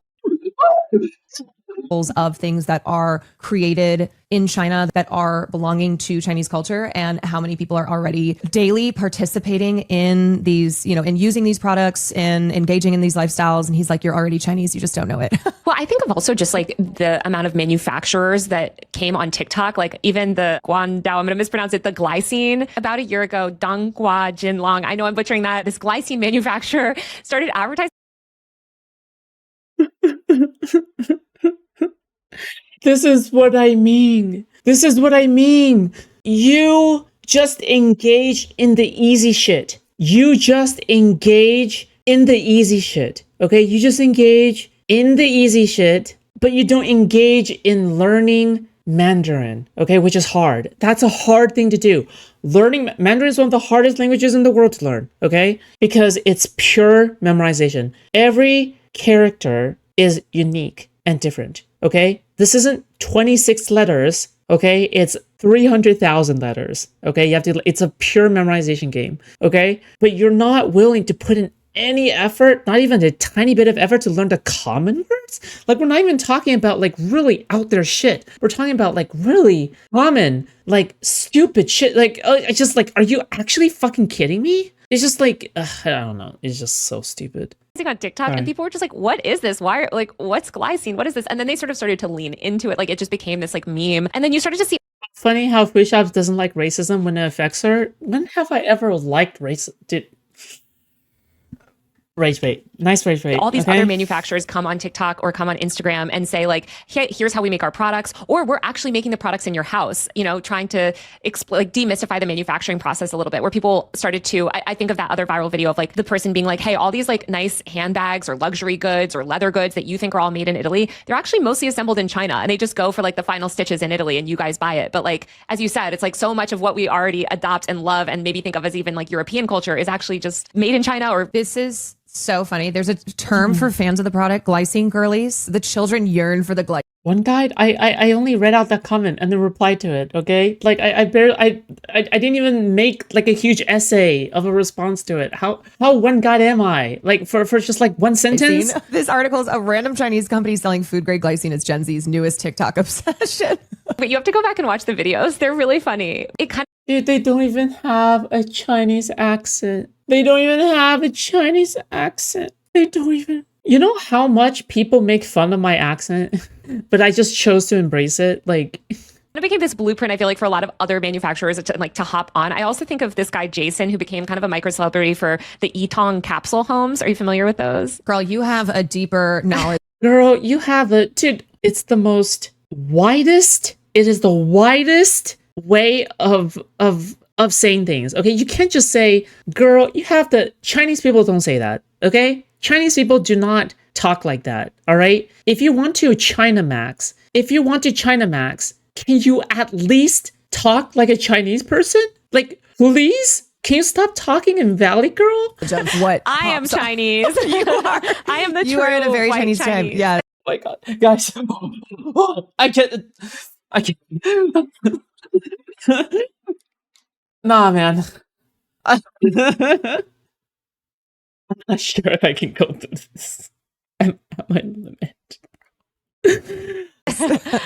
of things that are created in China that are belonging to Chinese culture, and how many people are already daily participating in these, you know, in using these products and engaging in these lifestyles. And he's like, you're already Chinese, you just don't know it. Well, I think of also just like the amount of manufacturers that came on TikTok, like even the Guandao, I'm going to mispronounce it, the glycine. About a year ago, Donghua Jinlong, I know I'm butchering that, this glycine manufacturer started advertising. This is what I mean. This is what I mean. You just engage in the easy shit. You just engage in the easy shit. Okay? You just engage in the easy shit, but you don't engage in learning Mandarin, okay? Which is hard. That's a hard thing to do. Learning Mandarin is one of the hardest languages in the world to learn, okay? Because it's pure memorization. Every character is unique and different, okay? This isn't 26 letters, okay? It's 300,000 letters, okay? It's a pure memorization game, okay? But you're not willing to put in any effort, not even a tiny bit of effort to learn the common words. Like, we're not even talking about like really out there shit. We're talking about like really common, like stupid shit. Like, it's just like, are you actually fucking kidding me? It's just like, I don't know. It's just so stupid. On TikTok, and people were just like, what is this? Why, like, what's glycine? What is this? And then they sort of started to lean into it. Like, it just became this like meme. And then you started to see. Funny how Foodshops doesn't like racism when it affects her. When have I ever liked racism? Rage bait. Nice rage bait. All these other manufacturers come on TikTok or come on Instagram and say like, hey, here's how we make our products, or we're actually making the products in your house, you know, trying to demystify the manufacturing process a little bit, where people started to, I think of that other viral video of like the person being like, hey, all these like nice handbags or luxury goods or leather goods that you think are all made in Italy, they're actually mostly assembled in China, and they just go for like the final stitches in Italy and you guys buy it. But like, as you said, it's like so much of what we already adopt and love and maybe think of as even like European culture is actually just made in China. Or this is so funny. There's a term for fans of the product, glycine girlies. The children yearn for the glycine. One guy, I only read out that comment and then replied to it. Okay, like I didn't even make like a huge essay of a response to it. How one guy am I? Like for just like one sentence. This article is a random Chinese company selling food grade glycine is Gen Z's newest TikTok obsession. But you have to go back and watch the videos. They're really funny. It kind of. Dude, they don't even have a Chinese accent. They don't even have a Chinese accent. They don't even. You know how much people make fun of my accent, but I just chose to embrace it. Like, it became this blueprint, I feel like, for a lot of other manufacturers to hop on. I also think of this guy, Jason, who became kind of a micro celebrity for the Yitong capsule homes. Are you familiar with those? Girl, you have a deeper knowledge. Girl, you have a, dude, it's the most widest, it is the widest way of saying things. Okay, you can't just say, girl, you have the, Chinese people don't say that. Okay, Chinese people do not talk like that. All right, if you want to China Max, can you at least talk like a Chinese person? Like, please, can you stop talking in Valley Girl? What I am Chinese. You are. I am the you true are in a very white Chinese time. Yeah. Oh my god, guys, I can't. Nah, man. I'm not sure if I can go through this. I'm at my limit.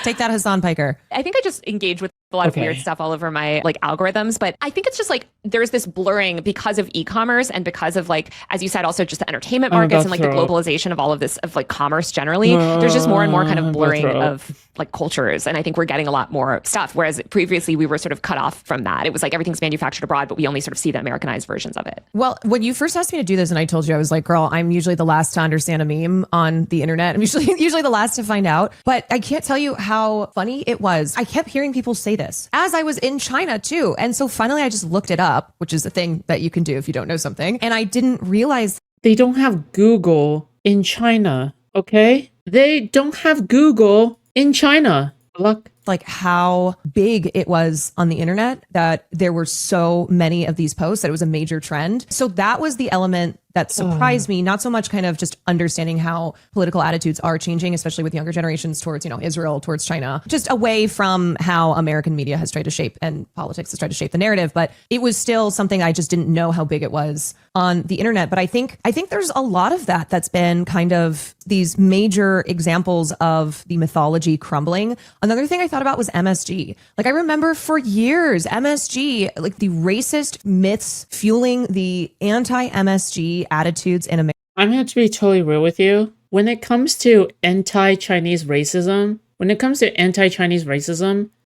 Take that, Hasan Piker. I think I just engage with a lot of weird stuff all over my like algorithms, but I think it's just like there's this blurring because of e-commerce and because of like, as you said, also just the entertainment markets and like the globalization of all of this, of like commerce generally. There's just more and more kind of blurring of like cultures, and I think we're getting a lot more stuff, whereas previously we were sort of cut off from that. It was like everything's manufactured abroad, but we only sort of see the Americanized versions of it. Well, when you first asked me to do this and I told you, I was like, girl, I'm usually the last to understand a meme on the internet. I'm usually the last to find out, but I can't tell you how funny it was. I kept hearing people say this as I was in China too. And so finally I just looked it up, which is a thing that you can do if you don't know something. And I didn't realize they don't have Google in China. Okay, they don't have Google in China. Good luck. like how big it was on the internet, that there were so many of these posts that it was a major trend. So that was the element that surprised me, not so much kind of just understanding how political attitudes are changing, especially with younger generations towards, Israel, towards China, just away from how American media has tried to shape and politics has tried to shape the narrative. But it was still something I just didn't know how big it was on the internet. But I think there's a lot of that's been kind of these major examples of the mythology crumbling. Another thing I thought about was MSG. Like I remember for years, MSG, like the racist myths fueling the anti-MSG attitudes in America. I'm going to be totally real with you. When it comes to anti-Chinese racism,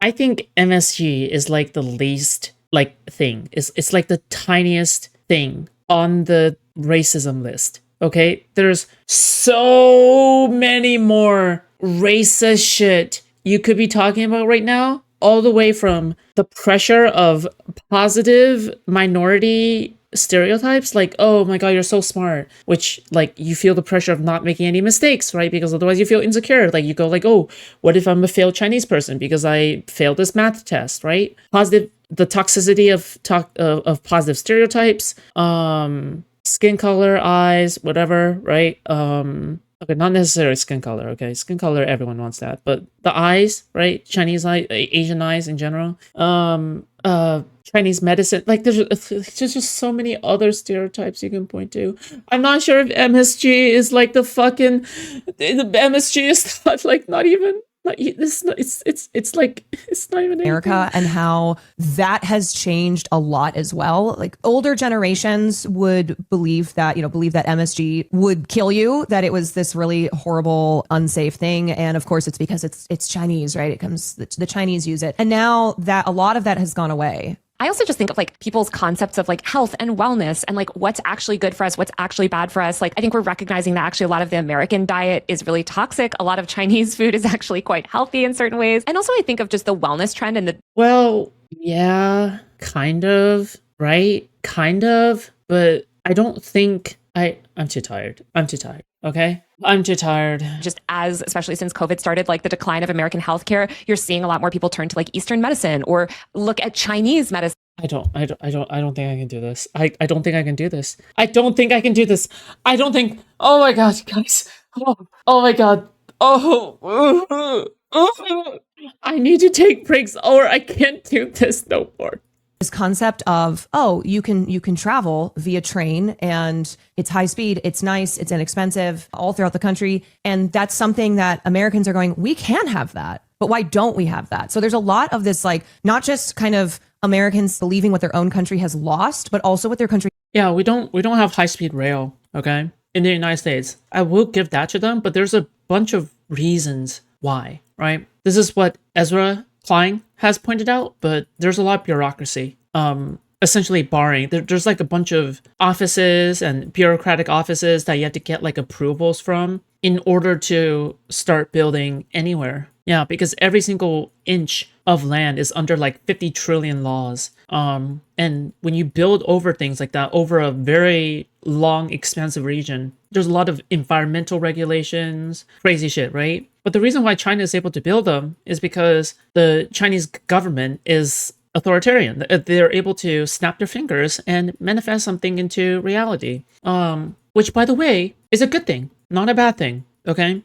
I think MSG is like the least thing. It's like the tiniest thing on the racism list. Okay? There's so many more racist shit you could be talking about right now, all the way from the pressure of positive minority stereotypes, like, oh my god, you're so smart, which you feel the pressure of not making any mistakes, right? Because otherwise you feel insecure. You go oh, what if I'm a failed Chinese person because I failed this math test, right? Positive, the toxicity of positive stereotypes, skin color, eyes, whatever, right? Okay, not necessarily skin color, okay? Skin color, everyone wants that. But the eyes, right? Chinese eyes, Asian eyes in general. Chinese medicine. There's just so many other stereotypes you can point to. I'm not sure if MSG is the MSG is not even... It's not even America anything. And how that has changed a lot as well. Like older generations would believe that MSG would kill you, that it was this really horrible, unsafe thing. And of course, it's because it's Chinese, right? It comes, the Chinese use it. And now that a lot of that has gone away. I also just think of people's concepts of health and wellness and what's actually good for us, what's actually bad for us. I think we're recognizing that actually a lot of the American diet is really toxic. A lot of Chinese food is actually quite healthy in certain ways. And also I think of just the wellness trend and well, yeah, kind of, right? Kind of, but I don't think I'm too tired. Okay? I'm too tired. Just especially since COVID started, the decline of American healthcare, you're seeing a lot more people turn to Eastern medicine or look at Chinese medicine. I don't think I can do this. I don't think I can do this. I don't think I can do this. I don't think, oh my god, guys. Oh my god. I need to take breaks or I can't do this no more. This concept of, oh, you can travel via train and it's high speed, it's nice, it's inexpensive all throughout the country. And that's something that Americans are going, we can have that, but why don't we have that? So there's a lot of this, not just kind of Americans believing what their own country has lost, but also what their country. Yeah, we don't have high speed rail, okay, in the United States. I will give that to them, but there's a bunch of reasons why, right? This is what Ezra Klein has pointed out, but there's a lot of bureaucracy. Essentially barring, there's a bunch of offices and bureaucratic offices that you have to get approvals from in order to start building anywhere. Yeah, because every single inch of land is under 50 trillion laws. And when you build over things like that, over a very long, expansive region, there's a lot of environmental regulations, crazy shit, right? But the reason why China is able to build them is because the Chinese government is authoritarian. They're able to snap their fingers and manifest something into reality. Which, by the way, is a good thing, not a bad thing, okay?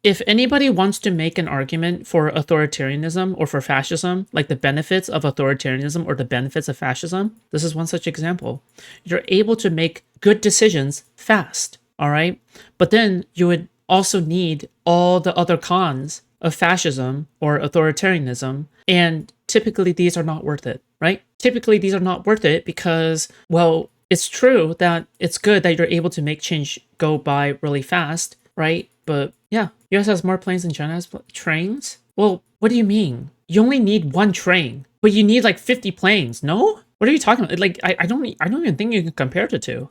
If anybody wants to make an argument for authoritarianism or for fascism, the benefits of authoritarianism or the benefits of fascism, this is one such example. You're able to make good decisions fast, all right? But then you would also need all the other cons of fascism or authoritarianism, and typically these are not worth it, right? Typically these are not worth it because, well, it's true that it's good that you're able to make change go by really fast, right? But yeah, US has more planes than China has trains. Well, what do you mean? You only need one train, but you need 50 planes. No? What are you talking about? I don't even think you can compare the two.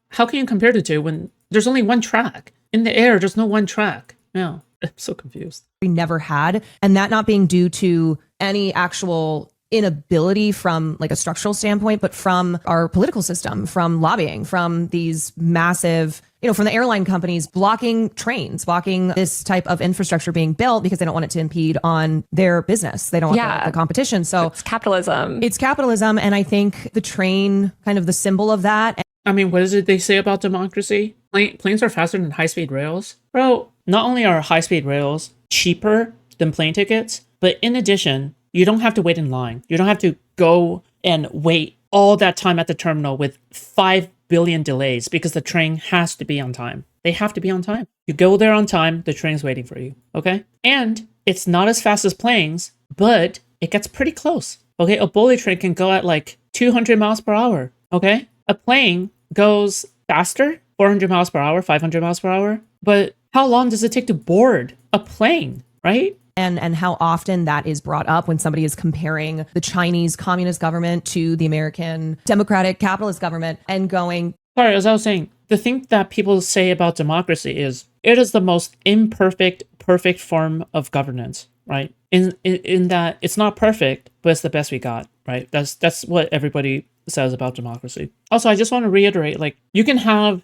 How can you compare the two when there's only one track? In the air, there's no one track. Yeah, I'm so confused. We never had, and that not being due to any actual inability from a structural standpoint, but from our political system, from lobbying, from these massive from the airline companies blocking trains, blocking this type of infrastructure being built because they don't want it to impede on their business. They don't want the competition. So it's capitalism. It's capitalism. And I think the train, kind of the symbol of that. I mean, what is it they say about democracy? Planes are faster than high-speed rails? Bro, not only are high-speed rails cheaper than plane tickets, but in addition, you don't have to wait in line. You don't have to go and wait all that time at the terminal with 5 billion delays because the train has to be on time. They have to be on time. You go there on time, the train's waiting for you, okay? And it's not as fast as planes, but it gets pretty close, okay? A bullet train can go at like 200 miles per hour, okay? A plane goes faster, 400 miles per hour, 500 miles per hour, but how long does it take to board a plane, right? And how often that is brought up when somebody is comparing the Chinese communist government to the American democratic capitalist government and going... Sorry, as I was saying, the thing that people say about democracy is it is the most imperfect, perfect form of governance, right? In that it's not perfect, but it's the best we got, right? That's what everybody says about democracy. Also, I just want to reiterate, like, you can have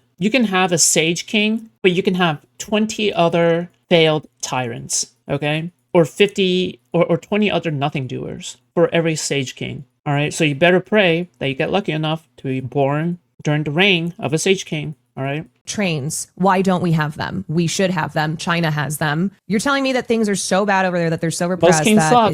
a sage king, but you can have 20 other failed tyrants, okay? Or 50 or 20 other nothing doers for every sage king. All right. So you better pray that you get lucky enough to be born during the reign of a sage king. All right. Trains. Why don't we have them? We should have them. China has them. You're telling me that things are so bad over there, that they're so repressed that,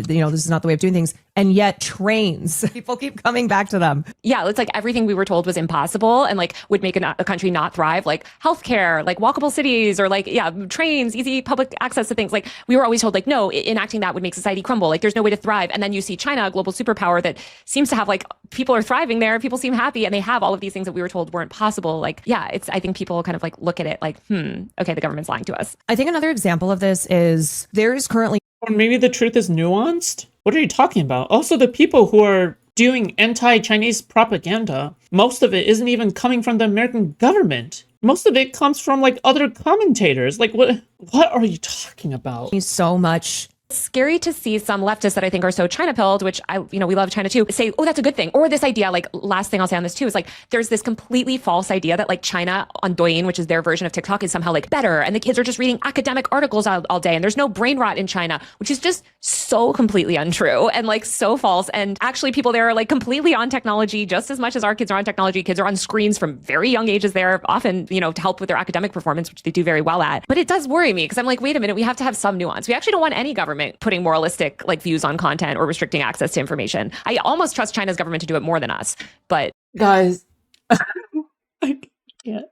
this is not the way of doing things. And yet trains, people keep coming back to them. Yeah, it's like everything we were told was impossible and like would make a country not thrive, like healthcare, like walkable cities, or like, trains, easy public access to things. Like we were always told, like, no, enacting that would make society crumble. Like there's no way to thrive. And then you see China, a global superpower that seems to have, like, people are thriving there. People seem happy and they have all of these things that we were told weren't possible. Like, I think people kind of like look at it like, okay, the government's lying to us. I think another example of this is there is currently... Or maybe the truth is nuanced? What are you talking about? Also, the people who are doing anti-Chinese propaganda, most of it isn't even coming from the American government. Most of it comes from, like, other commentators. Like, what are you talking about? So much... It's scary to see some leftists that I think are so China-pilled, which we love China too, say, oh, that's a good thing. Or this idea, like, last thing I'll say on this too, is like, there's this completely false idea that like China on Douyin, which is their version of TikTok, is somehow like better. And the kids are just reading academic articles all day. And there's no brain rot in China, which is just so completely untrue and like so false. And actually people there are like completely on technology just as much as our kids are on technology. Kids are on screens from very young ages there, often, to help with their academic performance, which they do very well at. But it does worry me because I'm like, wait a minute, we have to have some nuance. We actually don't want any government putting moralistic like views on content or restricting access to information. I almost trust China's government to do it more than us, but guys, I can't.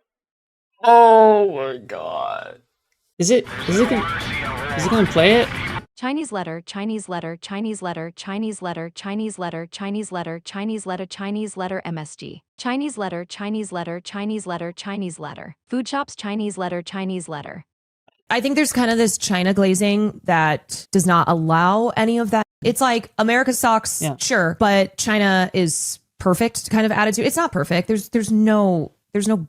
Oh my god! Is it gonna play it? Chinese letter, Chinese letter, Chinese letter, Chinese letter, Chinese letter, Chinese letter, Chinese letter, Chinese letter, MSG. Chinese letter, Chinese letter, Chinese letter, Chinese letter. Foodshops, Chinese letter, Chinese letter. I think there's kind of this China glazing that does not allow any of that. It's like America sucks, sure, but China is perfect kind of attitude. It's not perfect. There's no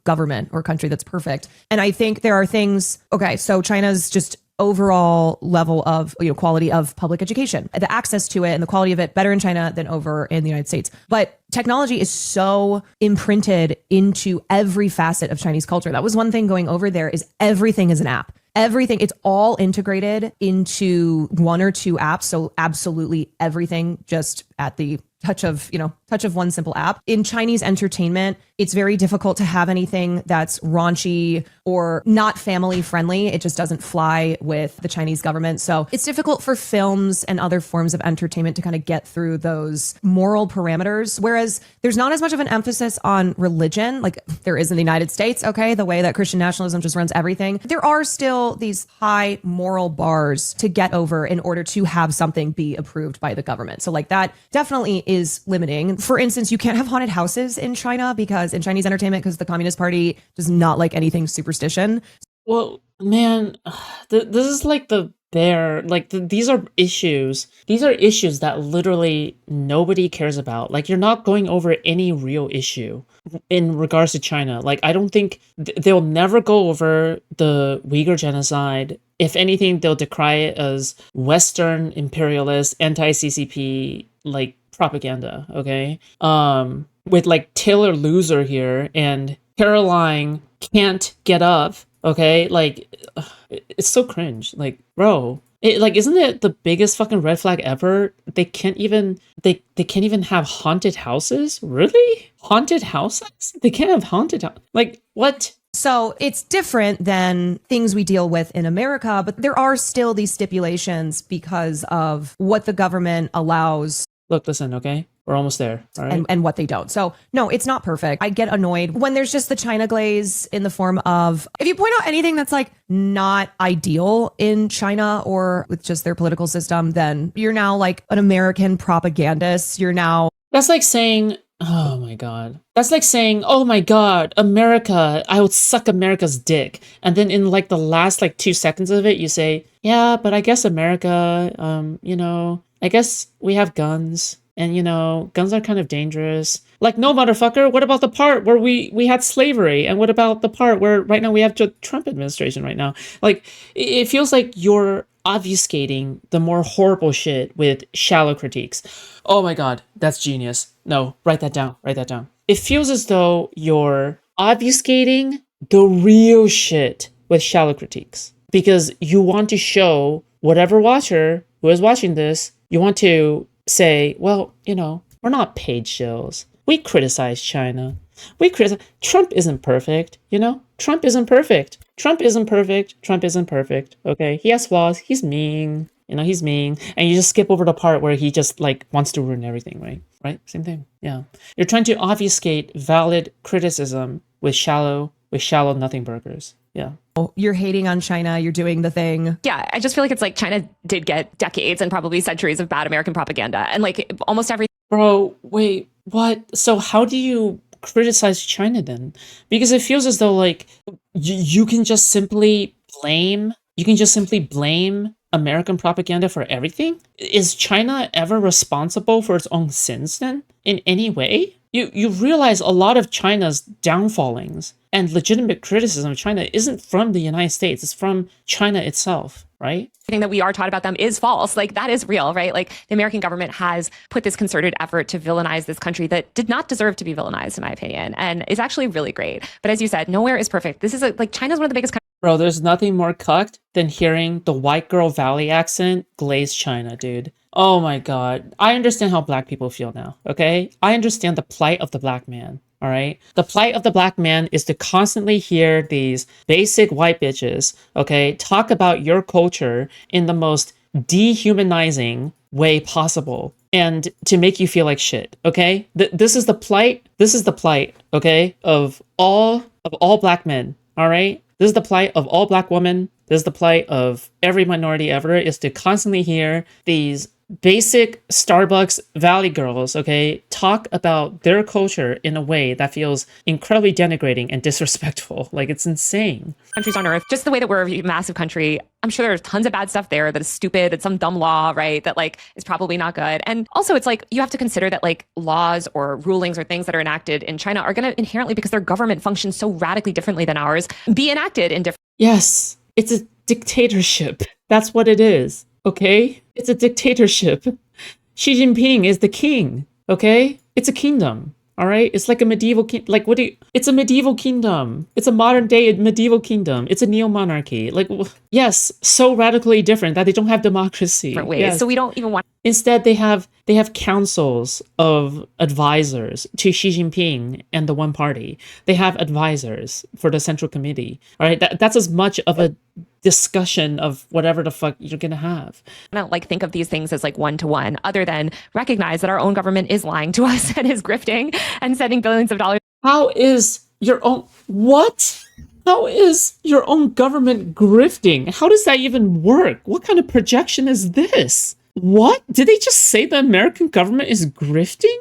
government or country that's perfect. And I think there are things, okay, so China's just overall level of quality of public education, the access to it and the quality of it better in China than over in the United States. But technology is so imprinted into every facet of Chinese culture. That was one thing going over there, is everything is an app. Everything, it's all integrated into one or two apps. So absolutely everything just at the touch of one simple app. In Chinese entertainment, it's very difficult to have anything that's raunchy or not family friendly. It just doesn't fly with the Chinese government. So it's difficult for films and other forms of entertainment to kind of get through those moral parameters. Whereas there's not as much of an emphasis on religion, like there is in the United States, okay, the way that Christian nationalism just runs everything. There are still these high moral bars to get over in order to have something be approved by the government. So like that definitely is limiting. For instance, you can't have haunted houses in China because in Chinese entertainment, because the Communist Party does not like anything superstition. Well, man, this is like these are issues. These are issues that literally nobody cares about. Like, you're not going over any real issue in regards to China. Like, I don't think they'll never go over the Uyghur genocide. If anything, they'll decry it as Western imperialist, anti-CCP, like, propaganda, okay? With like Taylor Loser here and Caroline can't get up. Okay, like it's so cringe. Like, bro, isn't it the biggest fucking red flag ever? They can't even they can't even have haunted houses. Really, haunted houses? They can't have haunted house. Like what? So it's different than things we deal with in America, but there are still these stipulations because of what the government allows. Look, listen, okay? We're almost there, all right? And what they don't. So no, it's not perfect. I get annoyed when there's just the China glaze in the form of, if you point out anything that's like not ideal in China or with just their political system, then you're now like an American propagandist. You're now. That's like saying, oh my God. That's like saying, oh my God, America, I would suck America's dick. And then in like the last like 2 seconds of it, you say, yeah, but I guess America, I guess we have guns. And, guns are kind of dangerous. Like, no, motherfucker, what about the part where we had slavery? And what about the part where right now we have the Trump administration right now? Like, it feels like you're obfuscating the more horrible shit with shallow critiques. Oh my God, that's genius. No, write that down. Write that down. It feels as though you're obfuscating the real shit with shallow critiques. Because you want to show whatever watcher who is watching this, you want to say, well, we're not paid shills. We criticize China. Trump isn't perfect, Trump isn't perfect. Trump isn't perfect. Trump isn't perfect. Okay. He has flaws. He's mean. He's mean. And you just skip over the part where he just like wants to ruin everything, right? Right? Same thing. Yeah. You're trying to obfuscate valid criticism with shallow nothing burgers. Yeah. You're hating on China. You're doing the thing. Yeah, I just feel like it's like China did get decades and probably centuries of bad American propaganda. And like almost everything. Bro, wait, what? So how do you criticize China then? Because it feels as though like you can just simply blame American propaganda for everything? Is China ever responsible for its own sins then in any way? You realize a lot of China's downfallings and legitimate criticism of China isn't from the United States. It's from China itself, right? Everything that we are taught about them is false. Like that is real, right? Like the American government has put this concerted effort to villainize this country that did not deserve to be villainized, in my opinion, and is actually really great. But as you said, nowhere is perfect. This is like China's one of the biggest countries. Bro, there's nothing more cucked than hearing the white girl valley accent glaze China, dude. Oh my God. I understand how black people feel now, okay? I understand the plight of the black man, all right? The plight of the black man is to constantly hear these basic white bitches, okay, talk about your culture in the most dehumanizing way possible and to make you feel like shit, okay? This is the plight, okay, of all black men, all right? This is the plight of all black women. This is the plight of every minority ever, is to constantly hear these basic Starbucks Valley girls, okay, talk about their culture in a way that feels incredibly denigrating and disrespectful. Like, it's insane. Countries on earth, just the way that we're a massive country, I'm sure there's tons of bad stuff there that is stupid. It's some dumb law, right? That like is probably not good. And also it's like, you have to consider that like laws or rulings or things that are enacted in China are going to inherently, because their government functions so radically differently than ours, be enacted in different. Yes, it's a dictatorship. That's what it is. Okay? It's a dictatorship. Xi Jinping is the king. Okay? It's a kingdom. All right? It's like a medieval it's a medieval kingdom. It's a modern day medieval kingdom. It's a neo-monarchy. Like, yes, so radically different that they don't have democracy. Different ways. Yes. So we don't even want. Instead, they have councils of advisors to Xi Jinping and the one party. They have advisors for the central committee. All right? That's as much of a discussion of whatever the fuck you're gonna have. I don't like think of these things as like one-to-one, other than recognize that our own government is lying to us and is grifting and sending billions of dollars. How is your own government grifting? How does that even work? What kind of projection is this? What? Did they just say the American government is grifting?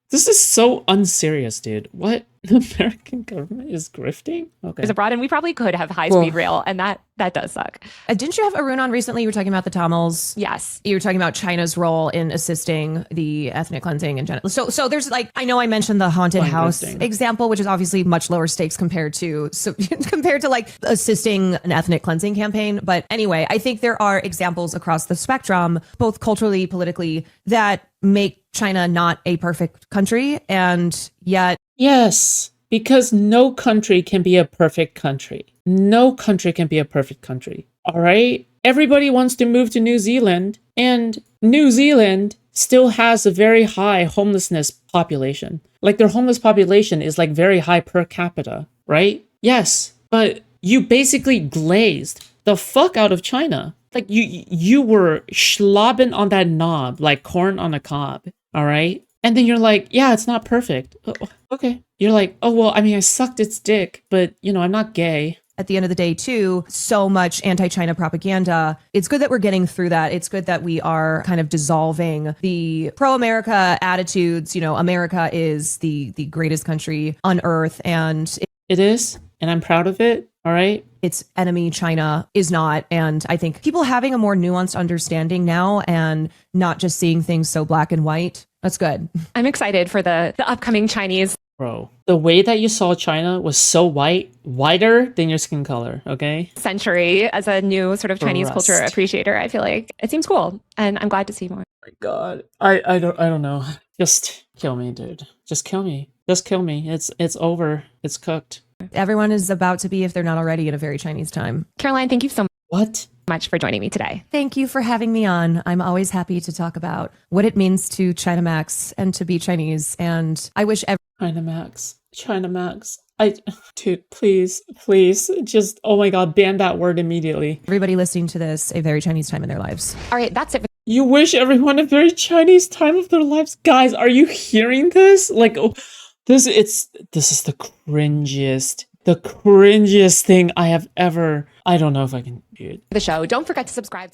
This is so unserious, dude. What? The American government is grifting? Okay. Is abroad, and we probably could have high-speed rail, and that does suck. Didn't you have Arun on recently? You were talking about the Tamils. Yes. You were talking about China's role in assisting the ethnic cleansing in general. So there's like, I know I mentioned the haunted house example, which is obviously much lower stakes compared to like assisting an ethnic cleansing campaign. But anyway, I think there are examples across the spectrum, both culturally, politically, that make China not a perfect country, and yet. Yes. Because no country can be a perfect country. No country can be a perfect country. All right? Everybody wants to move to New Zealand, and New Zealand still has a very high homelessness population. Like their homeless population is like very high per capita, right? Yes, but you basically glazed the fuck out of China. Like you were schlobbing on that knob like corn on a cob, all right? And then you're like, yeah, it's not perfect. Oh, okay. You're like, oh, well, I mean, I sucked its dick, but, you know, I'm not gay. At the end of the day, too, so much anti-China propaganda. It's good that we're getting through that. It's good that we are kind of dissolving the pro-America attitudes. You know, America is the greatest country on earth, and it is, and I'm proud of it. All right. Its enemy, China, is not. And I think people having a more nuanced understanding now and not just seeing things so black and white, that's good. I'm excited for the upcoming Chinese. Bro, the way that you saw China was so whiter than your skin color, okay? Century as a new sort of Chinese culture appreciator. I feel like it seems cool, and I'm glad to see more. Oh my God, I don't know. Just kill me, dude. Just kill me. Just kill me. It's over. It's cooked. Everyone is about to be, if they're not already, at a very Chinese time. Caroline, thank you so much for joining me today. Thank you for having me on. I'm always happy to talk about what it means to China Max and to be Chinese. And I wish China Max. Dude, please, just, oh my God, ban that word immediately. Everybody listening to this, a very Chinese time in their lives. All right, that's it. You wish everyone a very Chinese time of their lives. Guys, are you hearing this? Like, oh, this is the cringiest thing I have ever, I don't know if I can do it. The show. Don't forget to subscribe to my